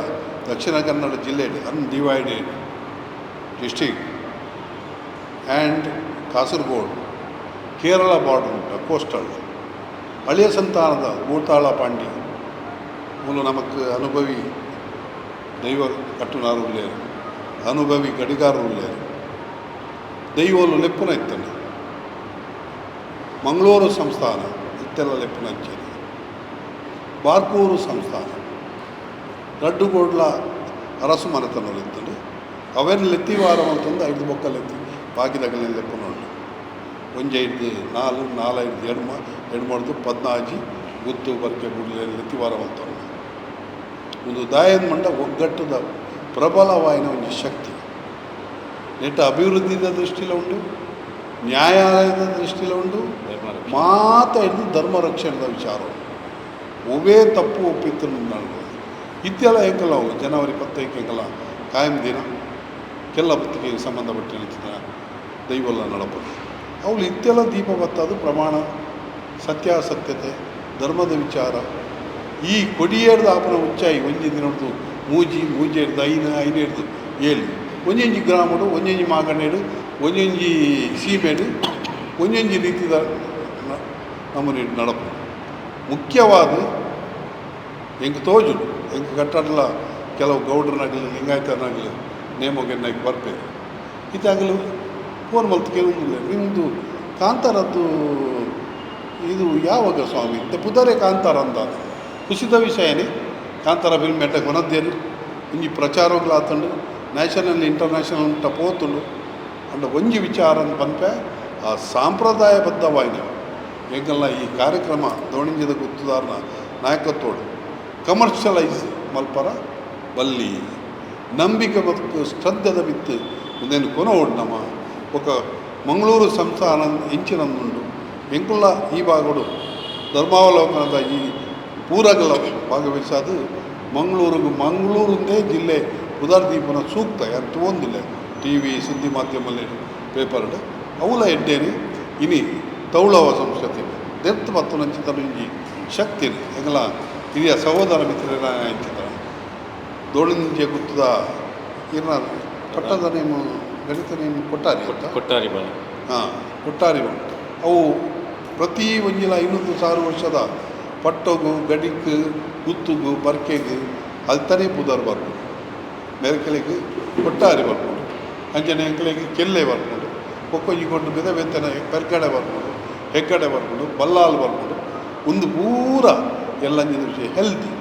Speaker 3: ದಕ್ಷಿಣ ಕನ್ನಡ ಜಿಲ್ಲೆ undivided district and Kasaragod Kerala border ಉಂಟು ಕೋಸ್ಟಲ್ ಹಳೆಯ ಸಂತಾನದ ಭೂತಾಳ ಪಾಂಡಿ ಮೂಲ ನಮಕ್ ಅನುಭವಿ ದೈವ ಕಟ್ಟುನಾರು ಉಳ್ಳೇರು ಅನುಭವಿ ಗಡಿಗಾರರು ಉಳ್ಳೇರು ದೈವಲು ಲೆಪ್ಪುನ ಇತ್ತನೆ ಮಂಗಳೂರು ಸಂಸ್ಥಾನ ಇತ್ತೆಲ್ಲ ಲೆಪ್ಪುನ ಅಂಚೇನೆ ಬಾರ್ಕೂರು ಸಂಸ್ಥಾನ ರಡ್ಡುಗೋಡ್ಲ ಅರಸು ಮನೆತನಗಳು ಇತ್ತಂಡು ಅವೆಲ್ಲ ಲೆತ್ತಿವಾರ ಅಂತಂದು 5 ಬೊಕ್ಕಲ್ ಎತ್ತಿ ಬಾಕಿದಾಗಲೇ ಲೆಪ್ಪುನ ಉಂಟು ಒಂಜೆ 5 4 2 14 ಗುತ್ತು ಬರ್ಕೆ ಬುಡ್ಲೆ ಲೆತ್ತಿವಾರ ಅಂತಂದು ಒಂದು ದಾಯದ ಮಂಡ ಒಗ್ಗಟ್ಟದ ಪ್ರಬಲವಾಯಿನ ಒಂದು ಶಕ್ತಿ ನೆಟ್ಟ ಅಭಿವೃದ್ಧಿದ ದೃಷ್ಟಿಲ ಉಂಟು ನ್ಯಾಯಾಲಯದ ದೃಷ್ಟಿಲ ಉಂಟು ಮಾತಾಡಿದ್ದು ಧರ್ಮ ರಕ್ಷಣದ ವಿಚಾರ ಒವೇ ತಪ್ಪು ಒಪ್ಪಿತ್ತು ನಾನು ಇತ್ತೆಲ್ಲ ಏಕಲ್ಲ ಅವು ಜನವರಿ 15 ಕಾಯಂ ದಿನ ಕೆಲ ಪತ್ರಿಕೆಗೆ ಸಂಬಂಧಪಟ್ಟ ದೈವಲ್ಲ ನಡಪದು ಅವಳು ಇತ್ತೆಲ್ಲ ದೀಪ ಬತ್ತದು ಪ್ರಮಾಣ ಸತ್ಯಾಸತ್ಯತೆ ಧರ್ಮದ ವಿಚಾರ ಈ ಕೊಡಿಯೇರ್ದು ಆಪನ ಉಚ್ಚಾಯಿ ಒಂಜಿ ದಿನದ್ದು ಮೂಜಿ ಹಿಡ್ದು 5 ಹಿಡ್ದು 7 ಒಂಜೊಂಜಿ ಗ್ರಾಮಡು ಒಂಜೊಂಜಿ ಮಾಗಣ್ಣೇಡು ಒಂಜೊಂಜಿ ಸೀಮೆಡು ಒಂಜೊಂಜಿ ರೀತಿಯ ನಮ್ಮನೆ ನಡಪು ಮುಖ್ಯವಾದ ಹೆಂಗೆ ತೋಜು ಹೆಂಗೆ ಕಟ್ಟಡಲ ಕೆಲವು ಗೌಡ್ರನಾಗಲಿ ಲಿಂಗಾಯತನಾಗಲಿ ನೇಮಗೆನ್ನಾಗಿ ಬರ್ಬೇಕು ಇದಾಗಲೂ ಫೋನ್ ಮಲ್ತು ಕೇಳುವುದಿಲ್ಲ ನಿಮ್ಮದು ಕಾಂತಾರದ್ದು ಇದು ಯಾವಾಗ ಸ್ವಾಮಿ ಅಂತ ಪುದರೆ ಕಾಂತಾರ ಅಂತ ಕುಸಿದ ವಿಷಯನೇ ಕಾಂತಾರ ಫಿಲ್ಮ್ ಎಡ್ಡ ಕೊನದ್ದೇನು ಒಂಜಿ ಪ್ರಚಾರಗಳು ಆತುಂಡು ನ್ಯಾಷನಲ್ ಇಂಟರ್ನ್ಯಾಷನಲ್ ಅಂತ ಪೋತುಂಡು ಅಂಡ ಒಂಜಿ ವಿಚಾರ ಪನ್ಪೆ ಆ ಸಾಂಪ್ರದಾಯಬದ್ಧವಾಯಿನ ಎಂಕಲ್ನ ಈ ಕಾರ್ಯಕ್ರಮ ದೋಣಿಂಜದ ಗುತ್ತುದಾರನ ನಾಯಕತ್ವಡು ಕಮರ್ಷಿಯಲೈಸ್ ಮಲ್ಪರ ಬಲ್ಲಿ ನಂಬಿಕೆ ಮತ್ತು ಶ್ರದ್ಧೆದ ಬಿತ್ತು ಮುಂದೇನು ಕೊನೋಡು ನಮ್ಮ ఒక ಮಂಗಳೂರು ಸಂಸ್ಥಾನ ಎಂಚಿನಂದುಂಡು ಎಂಕುಲ್ಲ ಈ ಭಾಗಡು ಧರ್ಮಾವಲೋಕನದ ಈ ಪೂರಗಳ ಭಾಗವಹಿಸೋದು ಮಂಗಳೂರಿಂದೇ ಜಿಲ್ಲೆ ಉದಾರದೀಪನ ಸೂಕ್ತ ಅಂತ ಒಂದಿಲ್ಲ ಟಿ ವಿ ಸುದ್ದಿ ಮಾಧ್ಯಮಲ್ಲಿ ಪೇಪರ್ಡ್ ಅವಲ ಎಡ್ಡೇನೆ ಇನಿ ತೌಳವ ಸಂಸ್ಕೃತಿ ದೆರ್ತ್ ಮತ್ತು ನಂಚಿತನು ಈ ಶಕ್ತಿ ಎಂಗಲ ಹಿರಿಯ ಸಹೋದರ ಮಿತ್ರನ ಎಂಚಿತ ದೋಣಿಂಜೆ ಗುತ್ತದ ಇರ್ನ ಪಟ್ಟದ ನೇಮು ಗಣಿತ ನೇಮು
Speaker 1: ಕೊಟ್ಟಾರಿ ಬಾಳ
Speaker 3: ಹಾಂ ಕೊಟ್ಟಾರಿ ಬಾಳ ಅವು ಪ್ರತಿ ಒಂಜಿಲ 500,000 ವರ್ಷದ ಪಟ್ಟಗು ಗಡಿಕ್ಕು ಗುತ್ತುಗು ಬರ್ಕೆಗು ಅಲ್ತನೇ ಪುದರ್ ಬರ್ಬೋದು ಮೆರಕೆಲೆಗೆ ಕೊಟ್ಟಾರಿ ಬರ್ಬೋದು ಅಂಚನೆ ಎಂಕಲೆಗೆ ಕೆಲ್ಲೆ ಬರ್ಬೋದು ಕೊಕ್ಕೊಂಜಿಕೊಂಡು ಬೆದೆನ ಪೆರ್ಗಡೆ ಬರ್ಬೋದು ಹೆಗ್ಗಡೆ ಬರ್ಬೋದು ಬಲ್ಲಾಲ್ ಬರ್ಬೋದು ಒಂದು ಪೂರ ಎಲ್ಲಂಜಿನ ವಿಷಯ ಹೆಲ್ತಿ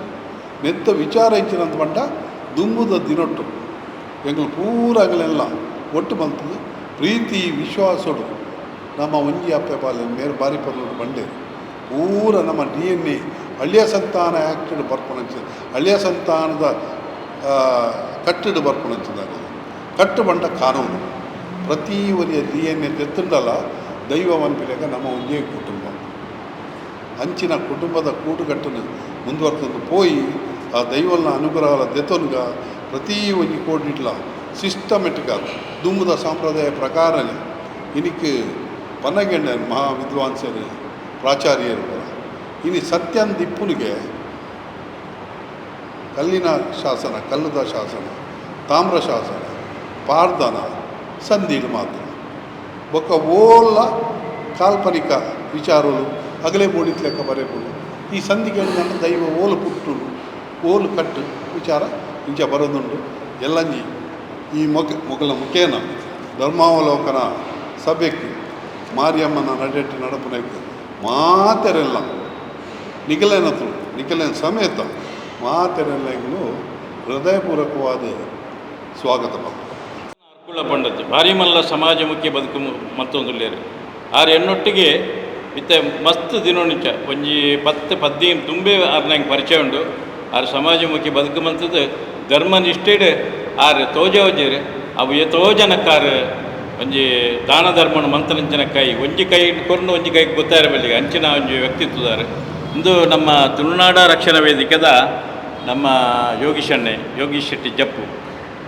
Speaker 3: ನೆತ್ತ ವಿಚಾರ ಹೆಚ್ಚಿನಂತ ಪಂಡ ದುಂಬುದ ದಿನೊಟ್ಟು ಎಂಗಳು ಪೂರ ಅಗಲೆಲ್ಲ ಒಟ್ಟು ಬಂತದ್ದು ಪ್ರೀತಿ ವಿಶ್ವಾಸಡು ನಮ್ಮ ಒಂಜಿ ಅಪ್ಪೆ ಪಾಲೆ ಮೇರೆ ಬಾರಿ ಪರ್ಲು ಬಂಡೆ ಪೂರ ನಮ್ಮ DNA ಹಳ್ಳಿಯ ಸಂತಾನ ಆ್ಯಕ್ಟೆಡ್ ಬರ್ಕೊಂಡು ಹಳ್ಳಿಯ ಸಂತಾನದ ಕಟ್ಟಡು ಬರ್ಕೊಂಡು ಕಟ್ಟು ಬಂಡ ಕಾನೂನು ಪ್ರತಿ ಒರಿಯ DNA ತೆತ್ತುಂಡಲ್ಲ ದೈವ ಮನ್ಪಿಲೆಗ ನಮ್ಮ ಒಂದೇ ಕುಟುಂಬ ಅಂಚಿನ ಕುಟುಂಬದ ಕೂಟುಗಟ್ಟನ್ನು ಮುಂದುವರ್ಕೊಂಡು ಪೋಯಿ ಆ ದೈವನ ಅನುಗ್ರಹದ ದೆತೊನ್ಗ ಪ್ರತಿ ಒಂಜಿ ಕೋಡಿಟ್ಲ ಸಿಸ್ಟಮೆಟಿಕ್ ದುಂಬುದ ಸಂಪ್ರದಾಯ ಪ್ರಕಾರನೇ ಇನಿಕ್ಕೆ ಪನ್ನಗೆಂಡ ಮಹಾ ವಿದ್ವಾಂಸರು ಪ್ರಾಚಾರ್ಯರು ಇನಿ ಸತ್ಯನ್ ದಿಪ್ಪುನಿಗೆ ಕಲ್ಲಿನ ಶಾಸನ ಕಲ್ಲುದ ಶಾಸನ ತಾಮ್ರ ಶಾಸನ ಪಾರ್ದನ ಸಂಧಿಗಳು ಮಾತ್ರ ಬೊಕ್ಕ ಓಲ್ಲ ಕಾಲ್ಪನಿಕ ವಿಚಾರಗಳು ಅಗಲೇ ಬೋಡಿತ್ ಲೆಕ್ಕ ಬರೆಯಬಹುದು ಈ ಸಂಧಿಗೆ ನನ್ನ ದೈವ ಓಲು ಪುಟ್ಟುಡು ಓಲು ಕಟ್ಟು ವಿಚಾರ ಇಂಚ ಬರೋದುಂಡು ಎಲ್ಲಂಜಿ ಈ ಮೊಗಲ ಮುಖೇನ ಧರ್ಮಾವಲೋಕನ ಸಭೆಗೆ ಮಾರಿಯಮ್ಮನ ನಡೆಟ್ಟು ನಡಪನಕ್ಕೆ ಮಾತೆರೆಲ್ಲ ನಿಖಿಲೇನ ಸಮೇತ ಮಾತೆರೆಲ್ಲೂ ಹೃದಯಪೂರ್ವಕವಾದ ಸ್ವಾಗತ
Speaker 1: ಅರ್ಕುಳ ಪಂಡದ್ದು ಭಾರಿ ಮಲ್ಲ ಸಮಾಜಮುಖಿ ಬದುಕು ಮತ್ತೊಂದು ಲೇರು ಆರು ಎನ್ನೊಟ್ಟಿಗೆ ಇತ್ತೆ ಮಸ್ತ್ ದಿನೋಣಿಚ ಒಂಜಿ 10-15 ತುಂಬೆ ಆರ್ನಂಗೆ ಪರಿಚಯ ಉಂಡು ಆರು ಸಮಾಜಮುಖಿ ಬದುಕು ಮಂತದ್ದು ಧರ್ಮನಿಷ್ಠೆಡ್ ಆರು ತೋಜವಜೇರು ಅವು ಎತೋ ಜನಕ್ಕಾರು ಒಂಜಿ ದಾನ ಧರ್ಮನ ಮಂತನಂಚಿನ ಒಂಜಿ ಕೈ ಇಟ್ಕೊಂಡು ಒಂಜಿ ಕೈಗೆ ಗೊತ್ತಾಯಿರಬಲ್ಲಿಗೆ ಅಂಚಿನ ಒಂಜಿ ವ್ಯಕ್ತಿತ್ವದಾರು ಇಂದು ನಮ್ಮ ತುಳುನಾಡ ರಕ್ಷಣಾ ವೇದಿಕೆದ ನಮ್ಮ ಯೋಗೀಶ್ ಶೆಟ್ಟಿ ಜಪ್ಪು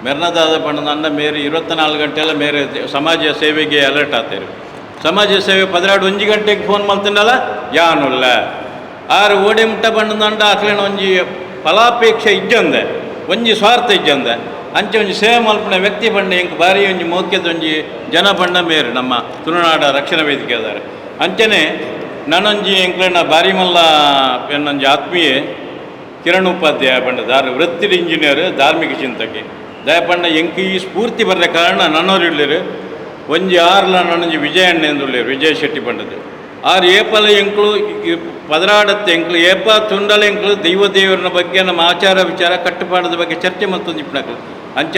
Speaker 1: ಮೆರ್ನದಾದ ಪಂಡ ಅಂಡ ಮೇರೆ 24 ಗಂಟೆಲ್ಲ ಮೇರೆ ಸಮಾಜ ಸೇವೆಗೆ ಅಲರ್ಟ್ ಆಗ್ತಾರೆ ಸಮಾಜ ಸೇವೆ 11 ಗಂಟೆಗೆ ಫೋನ್ ಮಾಡ್ತೀನಲ್ಲ ಯಾನುಲ್ಲ ಆರು ಓಡೆ ಮುಟ್ಟ ಬಂಡದಂಡ ಅಕ್ಲೇನ ಒಂಜಿ ಫಲಾಪೇಕ್ಷೆ ಇಜ್ಜಂದೆ ಒಂಜಿ ಸ್ವಾರ್ಥ ಇಜ್ಜಂದೆ ಅಂಚೆ ಒಂಜಿ ಸೇವೆ ಮಲ್ಪನ ವ್ಯಕ್ತಿ ಬಂಡ ಎಂಕ್ ಬಾರಿ ಒಂಜಿ ಮೋಕ್ಯದ ಒಂಜಿ ಜನ ಬಂಡ ಮೇರೆ ನಮ್ಮ ತುಳುನಾಡ ರಕ್ಷಣಾ ವೇದಿಕೆ ಅದಾರೆ ಅಂಚನೆ ನಾನೊಂಜಿ ಎಂಕ್ಲೇನ ಬಾರಿ ಮಲ್ಲ ಎನ್ನೊಂಜಿ ಆತ್ಮೀಯೆ ಕಿರಣ್ ಉಪಾಧ್ಯಾಯ ಬಂಡ ವೃತ್ತಿ ಇಂಜಿನಿಯರ್ ಧಾರ್ಮಿಕ ಚಿಂತಕಿ ದಯಪಂಡ ಎಂಕ್ ಈ ಸ್ಫೂರ್ತಿ ಬರಲೆ ಕಾರಣ ನನ್ನವ್ರು ಇಳ್ಳರು ಒಂಜಿ ಆರ್ಲ ನನ್ನೊಂಜಿ ವಿಜಯಣ್ಣ ಎಂದುಳ್ಳೇರು ವಿಜಯ ಶೆಟ್ಟಿ ಪಂಡದು ಆರು ಏಪಲ ಎಂಕ್ಲು ಪದರಾಡತ್ತೆ ಎಂಕ್ಲು ಏಪ ತುಂಡಲ ಎಂಕ್ಲು ದೇವರನ ಬಗ್ಗೆ ನಮ್ಮ ಆಚಾರ ವಿಚಾರ ಕಟ್ಟುಪಾಡದ ಬಗ್ಗೆ ಚರ್ಚೆ ಮತ್ತೊಂದು ಇಪ್ಪಣಕ್ಲು ಅಂಚ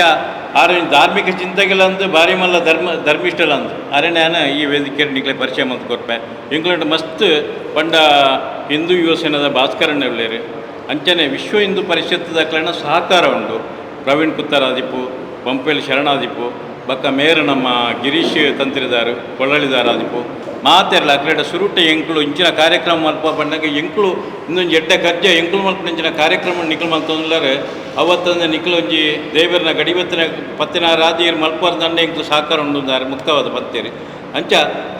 Speaker 1: ಆರು ಧಾರ್ಮಿಕ ಚಿಂತೆಗಳಂದು ಬಾರಿ ಮಲ್ಲ ಧರ್ಮಿಷ್ಠಲಂದು ಅರಣ್ಯಾನ ಈ ವೇದಿಕೆ ನಿಕ್ಲೆ ಪರಿಚಯ ಮಂತ್ ಕೊರ್ಪೆ ಎಂಕ್ಲು ಮಸ್ತ್ ಪಂಡ ಹಿಂದೂ ಯುವ ಸೇನದ ಭಾಸ್ಕರಣ್ಣ ಉಳ್ಳೇರು ಅಂಚನೆ ವಿಶ್ವ ಹಿಂದೂ ಪರಿಷತ್ತದ ಕಲನ ಸಹಕಾರ ಉಂಡು ಪ್ರವೀಣ್ ಕುತ್ತರಾದಿಪ್ಪು ಪಂಪೇಲ್ ಶರಣಾದಿಪ್ಪು ಬಕ್ಕ ಮೇರು ನಮ್ಮ ಗಿರೀಶ್ ತಂತ್ರಿದಾರು ಕೊಳ್ಳಳಿದಾರಾದಿಪ್ಪು ಮಾತೆರ್ಲ ಅಕ್ಲೆಡ ಸುರುಟ ಎಂಕ್ಲು ಇಂಚಿನ ಕಾರ್ಯಕ್ರಮ ಮಲ್ಪ ಬಂದಾಗ ಎಂಕ್ಲು ಇನ್ನೊಂದು ಎಡ್ಡ ಕಜ್ಜ ಎಂಕ್ಲು ಮಲ್ಪ ಇಂಚಿನ ಕಾರ್ಯಕ್ರಮ ನಿಕ್ಲು ಮಲ್ತಂದ್ರೆ ಅವತ್ತೊಂದು ನಿಕ್ಲು ಒಂಜಿ ದೇವರನ ಗಡಿವತ್ತಿನ ಪತ್ತಿನ ರಾದಿಯರು ಮಲ್ಪರ್ದಂಡೆ ಎಂಕ್ಲು ಸಾಕಾರ ಉಂಡುಂದಾರೆ ಮುಕ್ತವಾದ ಪತ್ತೇರಿ ಅಂಚ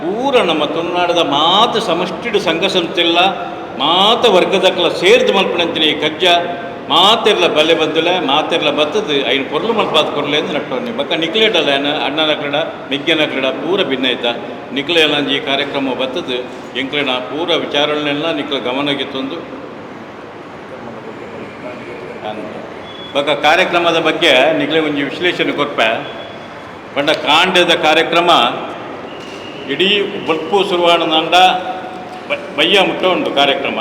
Speaker 1: ಪೂರ ನಮ್ಮ ತುಳುನಾಡದ ಮಾತು ಸಮಷ್ಟಿಡು ಸಂಘ ಸಂಸ್ಥೆಲ್ಲ ಮಾತ ವರ್ಗದಕ್ಲ ಸೇರಿದು ಮಲ್ಪನಂಚಿನ ಈ ಕಜ್ಜ ಮಾತೆರ್ಲ ಬಲ್ಲೆ ಬದ್ದಲೆ ಮಾತೆರ್ಲ ಬತ್ತದು ಐನು ಪೊರ್ಲು ಮಲ್ಪಾದ ಕೊರ್ಲೆ ಅಂದ್ರೆ ನಟ್ಟವನ್ನಿ ಬಕ್ಕ ನಿಕ್ಲೇಡಲ್ಲ ಅಣ್ಣನ ಕ್ರೀಡ ಮಿಗ್ಗನ ಕ್ರೀಡ ಪೂರ ಭಿನ್ನ ಆಯ್ತಾ ನಿಕ್ಲೆ ಎಲ್ಲಂಜಿ ಈ ಕಾರ್ಯಕ್ರಮ ಬತ್ತದು ಎಂಕ್ಲೆನ ಪೂರ ವಿಚಾರಗಳನ್ನೆಲ್ಲ ನಿಕ್ಲ ಗಮನಕ್ಕೆ ತಂದು ಬಕ್ಕ ಕಾರ್ಯಕ್ರಮದ ಬಗ್ಗೆ ನಿಕ್ಲೆ ಒಂಜಿ ವಿಶ್ಲೇಷಣೆ ಕೊರ್ಪೆ ಪಂಡ ಕಾಂಡದ ಕಾರ್ಯಕ್ರಮ ಇಡೀ ಬಲ್ಪು ಶುರುವಾಣದಂಡ ಬಯ್ಯ ಮುಟ್ಟ ಉಂಟು ಕಾರ್ಯಕ್ರಮ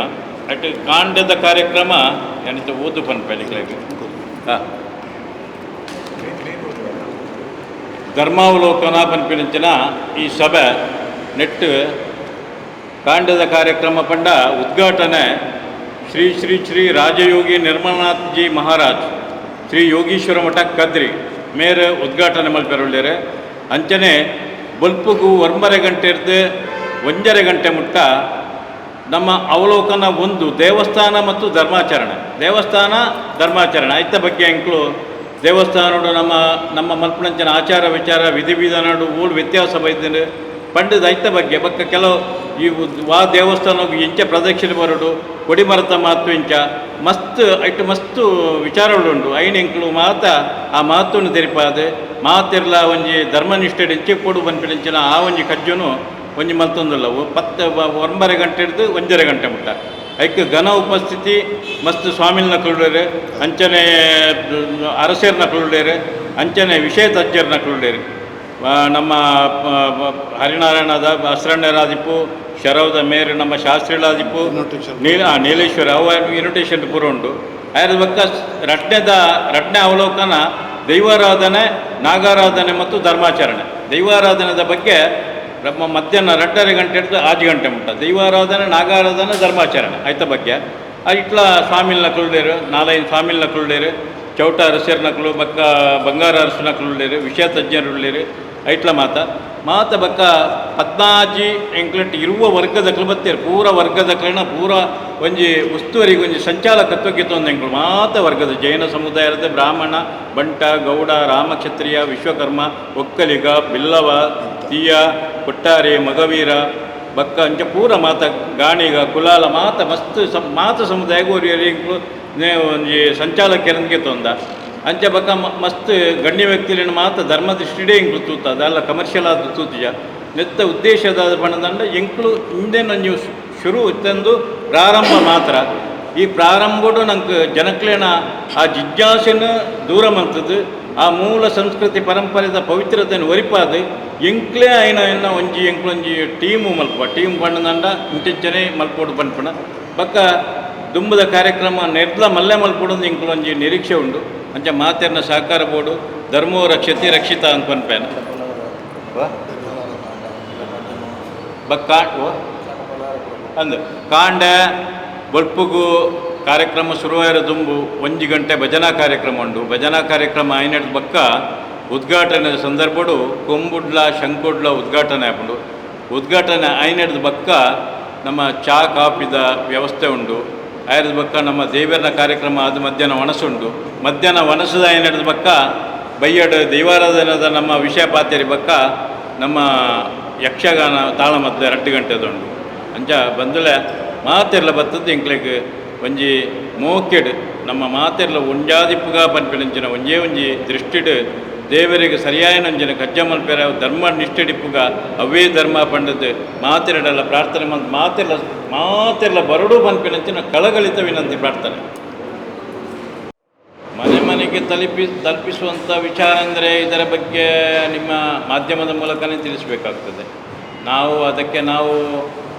Speaker 1: ಅಟ್ ಕಾಂಡದ ಕಾರ್ಯಕ್ರಮ ಎಂತ ಓದು ಪನ್ಪಲಿಗಳಿಗೆ ಹಾಂ ಧರ್ಮಾವಲೋಕನ ಪನ್ಪಿನಂಚಿನ ಈ ಸಭೆ ನೆಟ್ಟು ಕಾಂಡದ ಕಾರ್ಯಕ್ರಮ ಪಂಡ ಉದ್ಘಾಟನೆ ಶ್ರೀ ಶ್ರೀ ಶ್ರೀ ರಾಜಯೋಗಿ ನಿರ್ಮಲನಾಥ್ ಜಿ ಮಹಾರಾಜ್ ಶ್ರೀ ಯೋಗೀಶ್ವರ ಮಠ ಕದ್ರಿ ಮೇರೆ ಉದ್ಘಾಟನೆ ಮಲ್ಪೆರೊಳ್ಳಿರೆ ಅಂಚನೆ ಬಲ್ಪುಗು 1 ಗಂಟೆ ಇರ್ದು 1.5 ಗಂಟೆ ಮುಟ್ಟ ನಮ್ಮ ಅವಲೋಕನ ಒಂದು ದೇವಸ್ಥಾನ ಮತ್ತು ಧರ್ಮಾಚರಣೆ ಐತ ಬಗ್ಗೆ ಎಂಕ್ಲು ದೇವಸ್ಥಾನಡು ನಮ್ಮ ಮಲ್ಪನಂಚನ ಆಚಾರ ವಿಚಾರ ವಿಧಿವಿಧಾನಡು ಊಳು ವ್ಯತ್ಯಾಸ ಬೈದಿನ ಪಂಡದ ಐತ ಬಗ್ಗೆ ಬಕ್ಕ ಕೆಲವು ಈ ದೇವಸ್ಥಾನಕ್ಕೆ ಇಂಚ ಪ್ರದಕ್ಷಿಣೆ ಬರೋಡು ಕೊಡಿಮರತ ಮಾತು ಇಂಚ ಮಸ್ತ್ ವಿಚಾರಗಳುಂಡು ಐನ ಎಂಕ್ಲು ಆ ಮಾತನ್ನು ತೆರಿಪಾದೆ ಮಾತಿರ್ಲ ಒಂಜಿ ಧರ್ಮನಿಷ್ಠೆ ಇಂಚೆ ಕೊಡು ಬಂಪಿಡಿಂಚಿನ ಆ ಒಂಜಿ ಕಜ್ಜುನು ಒಂಜಿ ಮಲ್ತೊಂದುಲ್ಲವು 1 ಗಂಟೆ ಹಿಡಿದು 1.5 ಗಂಟೆ ಮುಟ್ಟ ಐಕ್ ಘನ ಉಪಸ್ಥಿತಿ ಮಸ್ತ್ ಸ್ವಾಮಿಲ್ನ ಕುರುಡೇರು ಅಂಚನೆ ಅರಸೇರ್ನ ಕುರುಡೇರು ಅಂಚನೆ ವಿಷಯ ತಜ್ಞರ್ನ ಕುರುಡೇರು ನಮ್ಮ ಹರಿನಾರಾಯಣದ ಅಸ್ರಣ್ಯರಾದಿಪ್ಪು ಶರವದ ಮೇರೆ ನಮ್ಮ ಶಾಸ್ತ್ರಿಗಳಾದಿಪ್ಪು ನೀಲೇಶ್ವರ ಅವ ಇನ್ವಿಟೇಷನ್ ಪೂರ ಉಂಡು ಅದ್ರ ಬಕ್ಕ ರಟ್ನೆ ಅವಲೋಕನ ದೈವಾರಾಧನೆ ನಾಗಾರಾಧನೆ ಮತ್ತು ಧರ್ಮಾಚರಣೆ ದೈವಾರಾಧನೆದ ಬಗ್ಗೆ ಮಧ್ಯಾಹ್ನ 2.5 ಗಂಟೆ ಹಿಡಿದು 6 ಗಂಟೆ ಮುಟ್ಟ ದೈವಾರಾಧನೆ ನಾಗಾರಾಧನೆ ಧರ್ಮಾಚರಣೆ ಆಯ್ತ ಬಗ್ಗೆ ಇಟ್ಲ ಸ್ವಾಮಿಲ್ನ ಕುರುಡೇರು 4 ಸ್ವಾಮಿಲ್ನ ಕುರುಡೇರು ಚೌಟ ಅರಸೇರ್ನ ಕುಳು ಬಕ್ಕ ಬಂಗಾರ ಅರಸನ ಕುರುಡೇರು ವಿಷಯ ತಜ್ಞರುಳ್ಳೇರು ಐಟ್ಲ ಮಾತ ಬಕ್ಕ 14 ಎಂಕ್ಲೆಂಟ್ ಇರುವ ವರ್ಗದಕ್ಲು ಬತ್ತೇರು ಪೂರ ವರ್ಗದಕ್ಲನ ಪೂರ ಒಂಜಿ ಉಸ್ತುವರಿಗೆ ಒಂಜಿ ಸಂಚಾಲಕತ್ವಕ್ಕೆ ತೊಂದು ಎಂಕ್ಲು ವರ್ಗದ ಜೈನ ಸಮುದಾಯದ ಬ್ರಾಹ್ಮಣ ಬಂಟ ಗೌಡ ರಾಮಕ್ಷತ್ರಿಯ ವಿಶ್ವಕರ್ಮ ಒಕ್ಕಲಿಗ ಬಿಲ್ಲವ ತೀಯ ಕೊಟ್ಟಾರೆ ಮಗವೀರ ಬಕ್ಕ ಅಂಚ ಪೂರ ಗಾಣಿಗ ಕುಲಾಲ ಮಸ್ತ್ ಸಮುದಾಯಗೂ ಎಂಕ್ಲು ಒಂಜಿ ಸಂಚಾಲಕರಿಗೆ ತೊಂದ ಅಂಚ ಬಕ್ಕ ಮಸ್ತ್ ಗಣ್ಯ ವ್ಯಕ್ತಿಲಿನ ಧರ್ಮ ದೃಷ್ಟಿಡೇ ಎಂಕ್ಲು ತೂತ ಅದೆಲ್ಲ ಕಮರ್ಷಿಯಲ್ ಆದ ತೂತಿಜ ನೆತ್ತ ಉದ್ದೇಶದ ಬಣ್ಣದಂಡ ಎಂಕ್ಲು ಹಿಂದೆನೊಂಜಿ ಶುರು ಇತ್ತಂದು ಪ್ರಾರಂಭ ಮಾತ್ರ ಈ ಪ್ರಾರಂಭಡು ನಂಗೆ ಜನಕ್ಲೇನ ಆ ಜಿಜ್ಞಾಸೆನ ದೂರ ಮಂತದ್ದು ಆ ಮೂಲ ಸಂಸ್ಕೃತಿ ಪರಂಪರೆದ ಪವಿತ್ರತೆಯನ್ನು ಒರಿಪಾದು ಎಂಕ್ಲೇ ಐನ ಒಂಜಿ ಟೀಮು ಟೀಮ್ ಬಣ್ಣದಂಡ ಇಂಟೆಂಚನೆ ಮಲ್ಪೋಡು ಪನ್ಪಣ ಬಕ್ಕ ದುಂಬದ ಕಾರ್ಯಕ್ರಮ ನೆರ್ಲ ಮಲ್ಲೆ ಮಲ್ಪೋಡು ಎಂಕ್ಲು ಒಂಜಿ ನಿರೀಕ್ಷೆ ಉಂಡು ಅಂಚ ಮಾತೆರ್ನ ಸಹಕಾರ ಬೋರ್ಡು ಧರ್ಮೋ ರಕ್ಷತಿ ರಕ್ಷಿತ ಅಂತ ಪನ್ಪೇನ ಬಕ್ಕ ಅಂದು ಕಾಂಡ ಬೊಲ್ಪುಗು ಕಾರ್ಯಕ್ರಮ ಶುರುವಾಯಿರ ದುಂಬು 1 ಗಂಟೆ ಭಜನಾ ಕಾರ್ಯಕ್ರಮ ಉಂಡು ಭಜನಾ ಕಾರ್ಯಕ್ರಮ ಐನಡ್ ಬಕ್ಕ ಉದ್ಘಾಟನೆ ಸಂದರ್ಭಡು ಕೊಂಬುಡ್ಲ ಶಂಕುಡ್ಲ ಉದ್ಘಾಟನೆ ಆಪುಂಡು ಉದ್ಘಾಟನೆ ಐನಡ್ದು ಬಕ್ಕ ನಮ್ಮ ಚಾ ಕಾಫಿದ ವ್ಯವಸ್ಥೆ ಉಂಡು ಆಯ್ರದ ಬಕ್ಕ ನಮ್ಮ ದೇವರನ ಕಾರ್ಯಕ್ರಮ ಅದು ಮಧ್ಯಾಹ್ನ ವನಸದ ಐನಡ್ದು ಬಕ್ಕ ಬೈಯಡ್ ದೈವಾರಾಧನದ ನಮ್ಮ ವಿಷಯ ಪಾತೇರಿ ಬಕ್ಕ ನಮ್ಮ ಯಕ್ಷಗಾನ ತಾಳಮದ್ದ 2 ಗಂಟೆದುಂಡು ಅಂಚ ಬಂದಲೆ ಮಾತೆರ್ಲ ಬತ್ತದ್ದು ಎಂಕ್ಲೆಗ್ ಒಂಜಿ ಮೋಕೆಡ್ ನಮ್ಮ ಮಾತೆರ್ಲ ಒಂಜಾದಿಪ್ಪುಗ ಪನ್ಪಿನಂಚಿನ ಒಂಜಿ ದೃಷ್ಟಿಡ್ ದೇವರಿಗೆ ಸರಿಯಾಯನಂಜಿನ ಕಜ್ಜ ಮಲ್ಪೆರ ಧರ್ಮ ನಿಷ್ಠೆಡಿಪ್ಪುಗ ಅವೇ ಧರ್ಮ ಪಂಡದ್ದು ಮಾತೆರಡೆಲ್ಲ ಪ್ರಾರ್ಥನೆ ಮಾತೆರ್ಲ ಬರಡು ಪನ್ಪಿನಂಚಿನ ಕಳಗಳಿತ ವಿನಂತಿ ಪ್ರಾರ್ಥನೆ ಮನೆಗೆ ತಲುಪಿಸುವಂಥ ವಿಚಾರ ಅಂದರೆ ಇದರ ಬಗ್ಗೆ ನಿಮ್ಮ ಮಾಧ್ಯಮದ ಮೂಲಕನೇ ತಿಳಿಸಬೇಕಾಗ್ತದೆ ಅದಕ್ಕೆ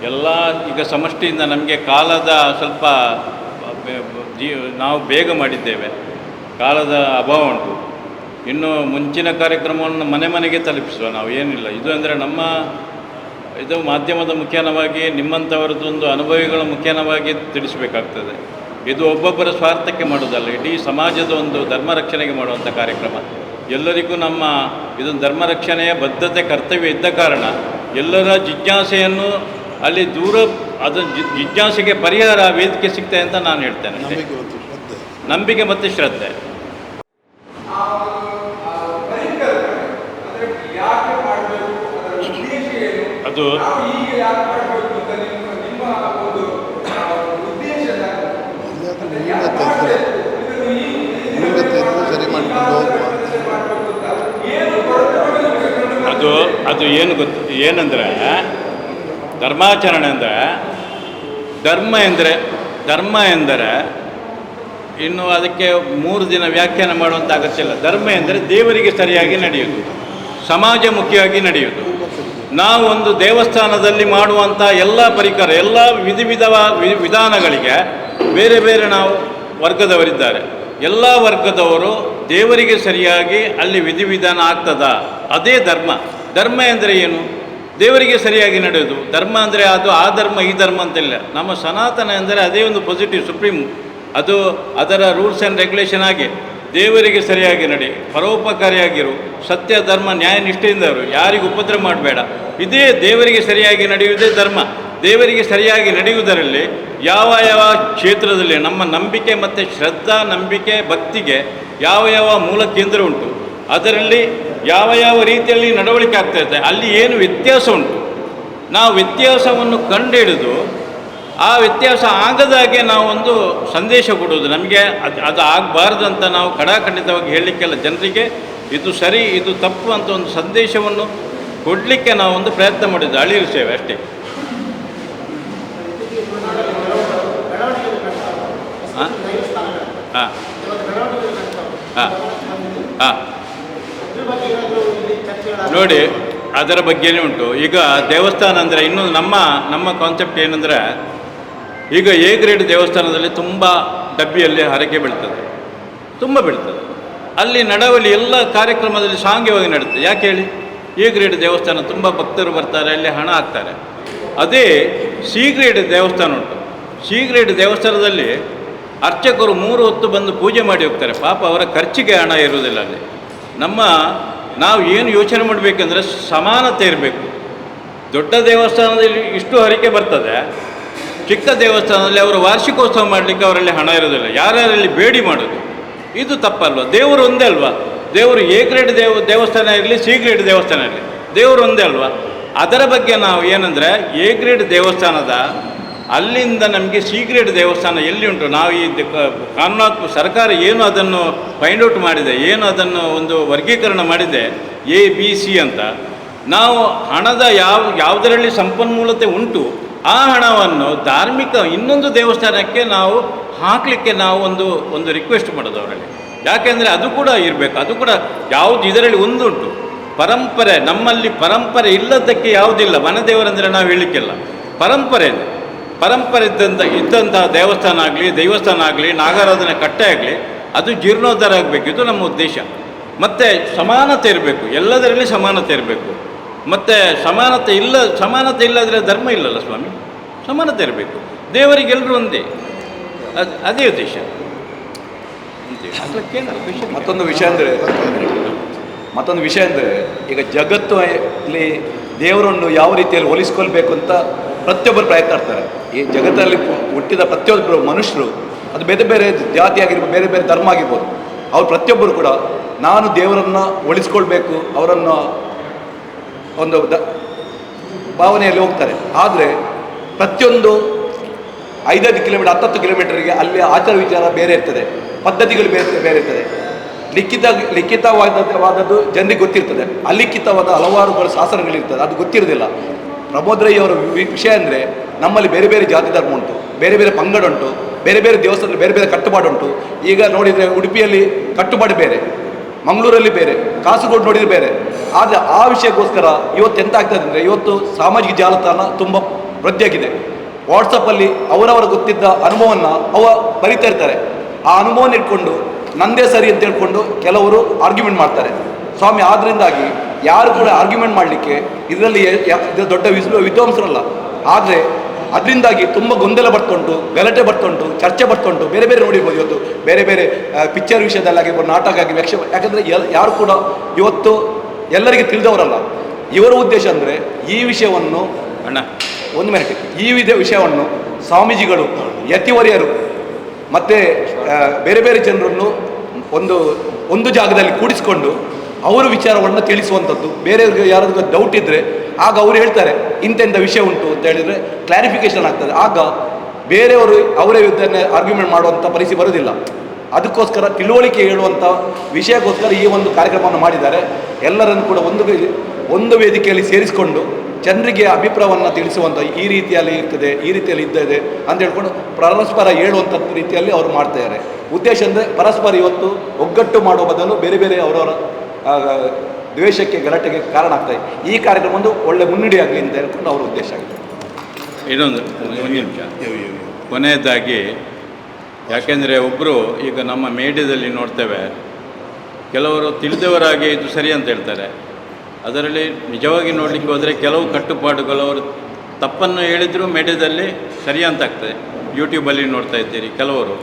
Speaker 1: ಎಲ್ಲ ಈಗ ಸಮಷ್ಟಿಯಿಂದ ನಮಗೆ ಕಾಲದ ಸ್ವಲ್ಪ ನಾವು ಬೇಗ ಮಾಡಿದ್ದೇವೆ ಕಾಲದ ಅಭಾವ ಉಂಟು ಇನ್ನು ಮುಂಚಿನ ಕಾರ್ಯಕ್ರಮವನ್ನು ಮನೆಗೆ ತಲುಪಿಸುವ ನಾವು ಏನಿಲ್ಲ ಇದು ಅಂದರೆ ಇದು ಮಾಧ್ಯಮದ ಮುಖ್ಯವಾಗಿ ನಿಮ್ಮಂಥವರದೊಂದು ಅನುಭವಿಗಳ ಮುಖ್ಯವಾಗಿ ತಿಳಿಸಬೇಕಾಗ್ತದೆ ಇದು ಒಬ್ಬೊಬ್ಬರ ಸ್ವಾರ್ಥಕ್ಕೆ ಮಾಡೋದಲ್ಲ ಇಡೀ ಸಮಾಜದ ಒಂದು ಧರ್ಮ ರಕ್ಷಣೆಗೆ ಮಾಡುವಂಥ ಕಾರ್ಯಕ್ರಮ ಎಲ್ಲರಿಗೂ ಇದೊಂದು ಧರ್ಮ ರಕ್ಷಣೆಯ ಬದ್ಧತೆ ಕರ್ತವ್ಯ ಇದ್ದ ಕಾರಣ ಎಲ್ಲರ ಜಿಜ್ಞಾಸೆಯನ್ನು ಅಲ್ಲಿ ದೂರ ಜಿಜ್ಞಾಸೆಗೆ ಪರಿಹಾರ ವೇದಿಕೆ ಸಿಗ್ತದೆ ಅಂತ ನಾನು ಹೇಳ್ತೇನೆ ನಂಬಿಕೆ ಮತ್ತು ಶ್ರದ್ಧೆ ಅದು ಅದು ಏನಂದರೆ ಧರ್ಮಾಚರಣೆ ಅಂದರೆ ಧರ್ಮ ಎಂದರೆ ಇನ್ನು ಅದಕ್ಕೆ 3 ದಿನ ವ್ಯಾಖ್ಯಾನ ಮಾಡುವಂಥ ಅಗತ್ಯ ಇಲ್ಲ ಧರ್ಮ ಎಂದರೆ ದೇವರಿಗೆ ಸರಿಯಾಗಿ ನಡೆಯುವುದು ಸಮಾಜಮುಖಿಯಾಗಿ ನಡೆಯುವುದು ನಾವು ಒಂದು ದೇವಸ್ಥಾನದಲ್ಲಿ ಮಾಡುವಂಥ ಎಲ್ಲ ಪರಿಕರ ಎಲ್ಲ ವಿಧಾನಗಳಿಗೆ ಬೇರೆ ಬೇರೆ ನಾವು ವರ್ಗದವರಿದ್ದಾರೆ. ಎಲ್ಲ ವರ್ಗದವರು ದೇವರಿಗೆ ಸರಿಯಾಗಿ ಅಲ್ಲಿ ವಿಧಿವಿಧಾನ ಆಗ್ತದಾ? ಅದೇ ಧರ್ಮ. ಧರ್ಮ ಎಂದರೆ ಏನು? ದೇವರಿಗೆ ಸರಿಯಾಗಿ ನಡೆಯೋದು. ಧರ್ಮ ಅಂದರೆ ಅದು ಆ ಧರ್ಮ ಈ ಧರ್ಮ ಅಂತಿಲ್ಲ. ನಮ್ಮ ಸನಾತನ ಎಂದರೆ ಅದೇ ಒಂದು ಪಾಸಿಟಿವ್ ಸುಪ್ರೀಂ, ಅದು ಅದರ ರೂಲ್ಸ್ ಆ್ಯಂಡ್ ರೆಗ್ಯುಲೇಷನ್ ಆಗಿ ದೇವರಿಗೆ ಸರಿಯಾಗಿ ನಡೆ, ಪರೋಪಕಾರಿಯಾಗಿರು, ಸತ್ಯ ಧರ್ಮ ನ್ಯಾಯ ನಿಷ್ಠೆಯಿಂದವರು, ಯಾರಿಗೂ ಉಪದ್ರ ಮಾಡಬೇಡ. ಇದೇ ದೇವರಿಗೆ ಸರಿಯಾಗಿ ನಡೆಯುವುದೇ ಧರ್ಮ. ದೇವರಿಗೆ ಸರಿಯಾಗಿ ನಡೆಯುವುದರಲ್ಲಿ ಯಾವ ಯಾವ ಕ್ಷೇತ್ರದಲ್ಲಿ ನಮ್ಮ ನಂಬಿಕೆ ಮತ್ತು ಶ್ರದ್ಧಾ ನಂಬಿಕೆ ಭಕ್ತಿಗೆ ಯಾವ ಯಾವ ಮೂಲ ಕೇಂದ್ರ ಉಂಟು, ಅದರಲ್ಲಿ ಯಾವ ಯಾವ ರೀತಿಯಲ್ಲಿ ನಡವಳಿಕೆ ಆಗ್ತಾಯಿದೆ, ಅಲ್ಲಿ ಏನು ವ್ಯತ್ಯಾಸ ಉಂಟು, ನಾವು ವ್ಯತ್ಯಾಸವನ್ನು ಕಂಡುಹಿಡಿದು ಆ ವ್ಯತ್ಯಾಸ ಆಗದಾಗೆ ನಾವೊಂದು ಸಂದೇಶ ಕೊಡುವುದು. ನಮಗೆ ಅದು ಆಗಬಾರ್ದು ಅಂತ ನಾವು ಖಡಾಖಂಡಿತವಾಗಿ ಹೇಳಲಿಕ್ಕೆಲ್ಲ, ಜನರಿಗೆ ಇದು ಸರಿ ಇದು ತಪ್ಪು ಅಂತ ಒಂದು ಸಂದೇಶವನ್ನು ಕೊಡಲಿಕ್ಕೆ ನಾವೊಂದು ಪ್ರಯತ್ನ ಮಾಡಿದ್ದು ಅಳಿರು ಸೇವೆ ಅಷ್ಟೇ. ಹಾಂ ಹಾಂ ಹಾಂ ಹಾಂ ನೋಡಿ, ಅದರ ಬಗ್ಗೆನೇ ಉಂಟು. ಈಗ ದೇವಸ್ಥಾನ ಅಂದರೆ ಇನ್ನೊಂದು ನಮ್ಮ ಕಾನ್ಸೆಪ್ಟ್ ಏನಂದರೆ, ಈಗ ಎ ಗ್ರೇಡ್ ದೇವಸ್ಥಾನದಲ್ಲಿ ತುಂಬ ಡಬ್ಬಿಯಲ್ಲಿ ಹರಕೆ ಬೀಳ್ತದೆ, ತುಂಬ ಬೀಳ್ತದೆ. ಅಲ್ಲಿ ನಡವಳಿ ಎಲ್ಲ ಕಾರ್ಯಕ್ರಮದಲ್ಲಿ ಸಾಂಗ್ಯವಾಗಿ ನಡುತ್ತೆ. ಯಾಕೆ ಹೇಳಿ? ಎ ಗ್ರೇಡ್ ದೇವಸ್ಥಾನ ತುಂಬ ಭಕ್ತರು ಬರ್ತಾರೆ, ಅಲ್ಲಿ ಹಣ ಹಾಕ್ತಾರೆ. ಅದೇ ಸಿ ಗ್ರೇಡ್ ದೇವಸ್ಥಾನ ಉಂಟು. ಸಿ ಗ್ರೇಡ್ ದೇವಸ್ಥಾನದಲ್ಲಿ ಅರ್ಚಕರು 3 ಹೊತ್ತು ಬಂದು ಪೂಜೆ ಮಾಡಿ ಹೋಗ್ತಾರೆ. ಪಾಪ ಅವರ ಖರ್ಚಿಗೆ ಹಣ ಇರುವುದಿಲ್ಲ ಅಲ್ಲಿ. ನಾವು ಏನು ಯೋಚನೆ ಮಾಡಬೇಕಂದ್ರೆ ಸಮಾನತೆ ಇರಬೇಕು. ದೊಡ್ಡ ದೇವಸ್ಥಾನದಲ್ಲಿ ಇಷ್ಟು ಹರಿಕೆ ಬರ್ತದೆ, ಚಿಕ್ಕ ದೇವಸ್ಥಾನದಲ್ಲಿ ಅವರು ವಾರ್ಷಿಕೋತ್ಸವ ಮಾಡಲಿಕ್ಕೆ ಅವರಲ್ಲಿ ಹಣ ಇರೋದಿಲ್ಲ. ಯಾರ್ಯಾರಲ್ಲಿ ಬೇಡಿ ಮಾಡೋದು, ಇದು ತಪ್ಪಲ್ವ? ದೇವರು ಒಂದೇ ಅಲ್ವಾ? ದೇವರು ಎ ಗ್ರೇಡ್ ದೇವಸ್ಥಾನ ಇರಲಿ, ಸಿ ಗ್ರೇಡ್ ದೇವಸ್ಥಾನ ಇರಲಿ, ದೇವರು ಒಂದೇ ಅಲ್ವಾ? ಅದರ ಬಗ್ಗೆ ನಾವು ಏನಂದರೆ, ಎ ಗ್ರೇಡ್ ದೇವಸ್ಥಾನದ ಅಲ್ಲಿಂದ ನಮಗೆ ಸಿ ಗ್ರೇಡ್ ದೇವಸ್ಥಾನ ಎಲ್ಲಿ ಉಂಟು, ನಾವು ಈ ಕಾನೂನಾತ್ಮಕ ಸರ್ಕಾರ ಏನು ಅದನ್ನು ಫೈಂಡ್ ಔಟ್ ಮಾಡಿದೆ, ಏನು ಅದನ್ನು ಒಂದು ವರ್ಗೀಕರಣ ಮಾಡಿದೆ ಎ ಬಿ ಸಿ ಅಂತ, ನಾವು ಹಣದ ಯಾವುದರಲ್ಲಿ ಸಂಪನ್ಮೂಲತೆ ಉಂಟು ಆ ಹಣವನ್ನು ಧಾರ್ಮಿಕ ಇನ್ನೊಂದು ದೇವಸ್ಥಾನಕ್ಕೆ ನಾವು ಹಾಕಲಿಕ್ಕೆ ನಾವು ಒಂದು ರಿಕ್ವೆಸ್ಟ್ ಮಾಡೋದು ಅವರಲ್ಲಿ. ಯಾಕೆಂದರೆ ಅದು ಕೂಡ ಇರಬೇಕು. ಅದು ಕೂಡ ಯಾವುದು ಇದರಲ್ಲಿ ಒಂದುಂಟು ಪರಂಪರೆ. ನಮ್ಮಲ್ಲಿ ಪರಂಪರೆ ಇಲ್ಲದಕ್ಕೆ ಯಾವುದಿಲ್ಲ. ಮನೆದೇವರಂದರೆ ನಾವು ಹೇಳಲಿಕ್ಕಿಲ್ಲ, ಪರಂಪರೆ ಇದ್ದಂಥ ದೇವಸ್ಥಾನ ಆಗಲಿ ನಾಗಾರಾಧನೆ ಕಟ್ಟೆ ಆಗಲಿ ಅದು ಜೀರ್ಣೋದ್ಧಾರ ಆಗಬೇಕು. ಇದು ನಮ್ಮ ಉದ್ದೇಶ. ಮತ್ತು ಸಮಾನತೆ ಇರಬೇಕು, ಎಲ್ಲದರಲ್ಲಿ ಸಮಾನತೆ ಇರಬೇಕು. ಮತ್ತು ಸಮಾನತೆ ಇಲ್ಲದ್ರೆ ಧರ್ಮ ಇಲ್ಲಲ್ಲ ಸ್ವಾಮಿ. ಸಮಾನತೆ ಇರಬೇಕು, ದೇವರಿಗೆಲ್ಲರೂ ಒಂದೇ, ಅದೇ ಉದ್ದೇಶ.
Speaker 4: ಮತ್ತೊಂದು ವಿಷಯ ಅಂದರೆ ಈಗ ಜಗತ್ತಲ್ಲಿ ದೇವರನ್ನು ಯಾವ ರೀತಿಯಲ್ಲಿ ಹೋಲಿಸ್ಕೊಳ್ಬೇಕು ಅಂತ ಪ್ರತಿಯೊಬ್ಬರು ಪ್ರಯತ್ನ ಮಾಡ್ತಾರೆ. ಈ ಜಗತ್ತಲ್ಲಿ ಹುಟ್ಟಿದ ಪ್ರತಿಯೊಬ್ಬರು ಮನುಷ್ಯರು, ಅದು ಬೇರೆ ಬೇರೆ ಜಾತಿ ಆಗಿರ್ಬೋದು, ಬೇರೆ ಬೇರೆ ಧರ್ಮ ಆಗಿರ್ಬೋದು, ಅವ್ರು ಪ್ರತಿಯೊಬ್ಬರು ಕೂಡ ನಾನು ದೇವರನ್ನು ಹೋಲಿಸ್ಕೊಳ್ಬೇಕು ಅವರನ್ನು ಒಂದು ಭಾವನೆಯಲ್ಲಿ ಹೋಗ್ತಾರೆ. ಆದರೆ ಪ್ರತಿಯೊಂದು 5-5 ಕಿಲೋಮೀಟರ್ 10-10 ಕಿಲೋಮೀಟರ್ಗೆ ಅಲ್ಲಿ ಆಚಾರ ವಿಚಾರ ಬೇರೆ ಇರ್ತದೆ, ಪದ್ಧತಿಗಳು ಬೇರೆ ಇರ್ತದೆ. ಲಿಖಿತವಾದದ್ದು ಜನರಿಗೆ ಗೊತ್ತಿರ್ತದೆ, ಅಲಿಖಿತವಾದ ಹಲವಾರುಗಳು ಶಾಸನಗಳಿರ್ತದೆ, ಅದು ಗೊತ್ತಿರೋದಿಲ್ಲ. ಪ್ರಮೋದ್ರಯ್ಯವರ ವಿಷಯ ಅಂದರೆ ನಮ್ಮಲ್ಲಿ ಬೇರೆ ಬೇರೆ ಜಾತಿ ಧರ್ಮ ಉಂಟು, ಬೇರೆ ಬೇರೆ ಪಂಗಡ ಉಂಟು, ಬೇರೆ ಬೇರೆ ದೇವಸ್ಥಾನದಲ್ಲಿ ಬೇರೆ ಬೇರೆ ಕಟ್ಟುಪಾಡು ಉಂಟು. ಈಗ ನೋಡಿದರೆ ಉಡುಪಿಯಲ್ಲಿ ಕಟ್ಟುಪಾಡು ಬೇರೆ, ಮಂಗಳೂರಲ್ಲಿ ಬೇರೆ, ಕಾಸರಗೋಡು ನೋಡಿದರೆ ಬೇರೆ. ಆದರೆ ಆ ವಿಷಯಕ್ಕೋಸ್ಕರ ಇವತ್ತು ಎಂತ ಆಗ್ತದೆ ಅಂದರೆ, ಇವತ್ತು ಸಾಮಾಜಿಕ ಜಾಲತಾಣ ತುಂಬ ವೃದ್ಧಿಯಾಗಿದೆ. ವಾಟ್ಸಪ್ಪಲ್ಲಿ ಅವರವರ ಗೊತ್ತಿದ್ದ ಅನುಭವವನ್ನು ಬರಿತಾ ಇರ್ತಾರೆ. ಆ ಅನುಭವನ ಇಟ್ಕೊಂಡು ನಂದೇ ಸರಿ ಅಂತ ಹೇಳ್ಕೊಂಡು ಕೆಲವರು ಆರ್ಗ್ಯುಮೆಂಟ್ ಮಾಡ್ತಾರೆ ಸ್ವಾಮಿ. ಆದ್ದರಿಂದಾಗಿ ಯಾರು ಕೂಡ ಆರ್ಗ್ಯುಮೆಂಟ್ ಮಾಡಲಿಕ್ಕೆ ಇದರಲ್ಲಿ ದೊಡ್ಡ ವಿದ್ವಾಂಸರಲ್ಲ. ಆದರೆ ಅದರಿಂದಾಗಿ ತುಂಬ ಗೊಂದಲ ಬರ್ತುಂಟು, ಗಲಾಟೆ ಬರ್ತುಂಟು, ಚರ್ಚೆ ಬರ್ತುಂಟು. ಬೇರೆ ಬೇರೆ ನೋಡಿರ್ಬೋದು ಇವತ್ತು, ಬೇರೆ ಬೇರೆ ಪಿಕ್ಚರ್ ವಿಷಯದಲ್ಲಾಗಿರ್ಬೋದು, ನಾಟಕ ಆಗಿ ಯಾಕಂದರೆ ಯಾರು ಕೂಡ ಇವತ್ತು ಎಲ್ಲರಿಗೆ ತಿಳಿದವರಲ್ಲ. ಇವರ ಉದ್ದೇಶ ಅಂದರೆ ಈ ವಿಷಯವನ್ನು ವಿಷಯವನ್ನು ಸ್ವಾಮೀಜಿಗಳು, ಯತಿವರ್ಯರು ಮತ್ತು ಬೇರೆ ಬೇರೆ ಜನರನ್ನು ಒಂದು ಜಾಗದಲ್ಲಿ ಕೂಡಿಸಿಕೊಂಡು ಅವರ ವಿಚಾರವನ್ನು ತಿಳಿಸುವಂಥದ್ದು. ಬೇರೆಯವ್ರಿಗೆ ಯಾರಾದ್ರೂ ಡೌಟ್ ಇದ್ದರೆ ಆಗ ಅವರು ಹೇಳ್ತಾರೆ ಇಂತೆಂಥ ವಿಷಯ ಉಂಟು ಅಂತ ಹೇಳಿದರೆ ಕ್ಲಾರಿಫಿಕೇಷನ್ ಆಗ್ತದೆ. ಆಗ ಬೇರೆಯವರು ಅವರೇ ವಿರುದ್ಧನೇ ಆರ್ಗ್ಯುಮೆಂಟ್ ಮಾಡುವಂಥ ಪರಿಸ್ಥಿತಿ ಬರೋದಿಲ್ಲ. ಅದಕ್ಕೋಸ್ಕರ ತಿಳುವಳಿಕೆ ಹೇಳುವಂಥ ವಿಷಯಕ್ಕೋಸ್ಕರ ಈ ಒಂದು ಕಾರ್ಯಕ್ರಮವನ್ನು ಮಾಡಿದ್ದಾರೆ. ಎಲ್ಲರನ್ನು ಕೂಡ ಒಂದು ವೇದಿಕೆಯಲ್ಲಿ ಸೇರಿಸಿಕೊಂಡು ಜನರಿಗೆ ಅಭಿಪ್ರಾಯವನ್ನು ತಿಳಿಸುವಂಥ ಈ ರೀತಿಯಲ್ಲಿ ಇರ್ತದೆ, ಈ ರೀತಿಯಲ್ಲಿ ಇದ್ದದೆ ಅಂತ ಹೇಳ್ಕೊಂಡು ಪರಸ್ಪರ ಹೇಳುವಂಥ ರೀತಿಯಲ್ಲಿ ಅವರು ಮಾಡ್ತಾಯಿದ್ದಾರೆ. ಉದ್ದೇಶ ಅಂದರೆ ಪರಸ್ಪರ ಇವತ್ತು ಒಗ್ಗಟ್ಟು ಮಾಡುವ ಬದಲು ಬೇರೆ ಬೇರೆ ಅವರವರ ದ್ವೇಷಕ್ಕೆ ಗಲಾಟೆಗೆ ಕಾರಣ ಆಗ್ತದೆ. ಈ ಕಾರ್ಯಕ್ರಮ ಒಂದು ಒಳ್ಳೆ ಮುನ್ನಡೆಯಾಗಲಿ ಅಂತ ಹೇಳ್ಕೊಂಡು ಅವರ ಉದ್ದೇಶ ಆಗಿದೆ.
Speaker 1: ಇನ್ನೊಂದು ಒಂದು ನಿಮಿಷ ಕೊನೆಯದಾಗಿ, ಯಾಕೆಂದರೆ ಒಬ್ಬರು ಈಗ ನಮ್ಮ ಮೀಡಿಯಾದಲ್ಲಿ ನೋಡ್ತೇವೆ, ಕೆಲವರು ತಿಳಿದವರಾಗಿ ಇದು ಸರಿ ಅಂತ ಹೇಳ್ತಾರೆ. ಅದರಲ್ಲಿ ನಿಜವಾಗಿ ನೋಡಲಿಕ್ಕೆ ಹೋದರೆ ಕೆಲವು ಕಟ್ಟುಪಾಡುಗಳು ಅವರು ತಪ್ಪನ್ನು ಹೇಳಿದರೂ ಮೀಡಿಯಾದಲ್ಲಿ ಸರಿ ಅಂತ ಆಗ್ತದೆ. ಯೂಟ್ಯೂಬಲ್ಲಿ ನೋಡ್ತಾ ಇದ್ದೀರಿ ಕೆಲವರು.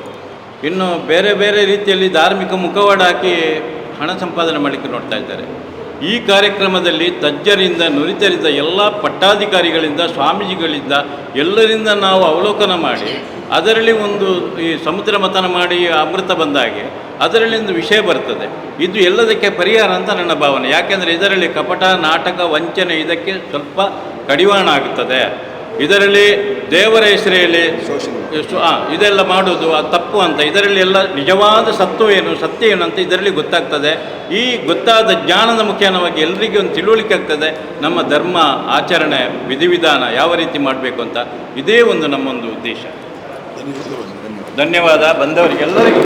Speaker 1: ಇನ್ನು ಬೇರೆ ಬೇರೆ ರೀತಿಯಲ್ಲಿ ಧಾರ್ಮಿಕ ಮುಖವಾಡ ಹಾಕಿ ಹಣ ಸಂಪಾದನೆ ಮಾಡಲಿಕ್ಕೆ ನೋಡ್ತಾ ಇದ್ದಾರೆ. ಈ ಕಾರ್ಯಕ್ರಮದಲ್ಲಿ ತಜ್ಞರಿಂದ ನುರಿತರಿದ್ದ ಎಲ್ಲ ಪಟ್ಟಾಧಿಕಾರಿಗಳಿಂದ, ಸ್ವಾಮೀಜಿಗಳಿಂದ, ಎಲ್ಲರಿಂದ ನಾವು ಅವಲೋಕನ ಮಾಡಿ ಅದರಲ್ಲಿ ಒಂದು ಈ ಸಮುದ್ರ ಮಥನ ಮಾಡಿ ಅಮೃತ ಬಂದಾಗೆ ಅದರಲ್ಲಿ ಒಂದು ವಿಷಯ ಬರ್ತದೆ. ಇದು ಎಲ್ಲದಕ್ಕೆ ಪರಿಹಾರ ಅಂತ ನನ್ನ ಭಾವನೆ. ಯಾಕೆಂದರೆ ಇದರಲ್ಲಿ ಕಪಟ, ನಾಟಕ, ವಂಚನೆ ಇದಕ್ಕೆ ಸ್ವಲ್ಪ ಕಡಿವಾಣ ಆಗುತ್ತದೆ. ಇದರಲ್ಲಿ ದೇವರ ಹೆಸರಲ್ಲಿ ಇದೆಲ್ಲ ಮಾಡೋದು ಅದು ತಪ್ಪು ಅಂತ, ಇದರಲ್ಲಿ ಎಲ್ಲ ನಿಜವಾದ ಸತ್ವ ಏನು, ಸತ್ಯ ಏನು ಅಂತ ಇದರಲ್ಲಿ ಗೊತ್ತಾಗ್ತದೆ. ಈ ಗೊತ್ತಾದ ಜ್ಞಾನದ ಮುಖೇನವಾಗಿ ಎಲ್ಲರಿಗೂ ಒಂದು ತಿಳುವಳಿಕೆ ಆಗ್ತದೆ. ನಮ್ಮ ಧರ್ಮ ಆಚರಣೆ ವಿಧಿವಿಧಾನ ಯಾವ ರೀತಿ ಮಾಡಬೇಕು ಅಂತ. ಇದೇ ಒಂದು ನಮ್ಮೊಂದು ಉದ್ದೇಶ. ಧನ್ಯವಾದ ಬಂದವರಿಗೆಲ್ಲರಿಗೂ.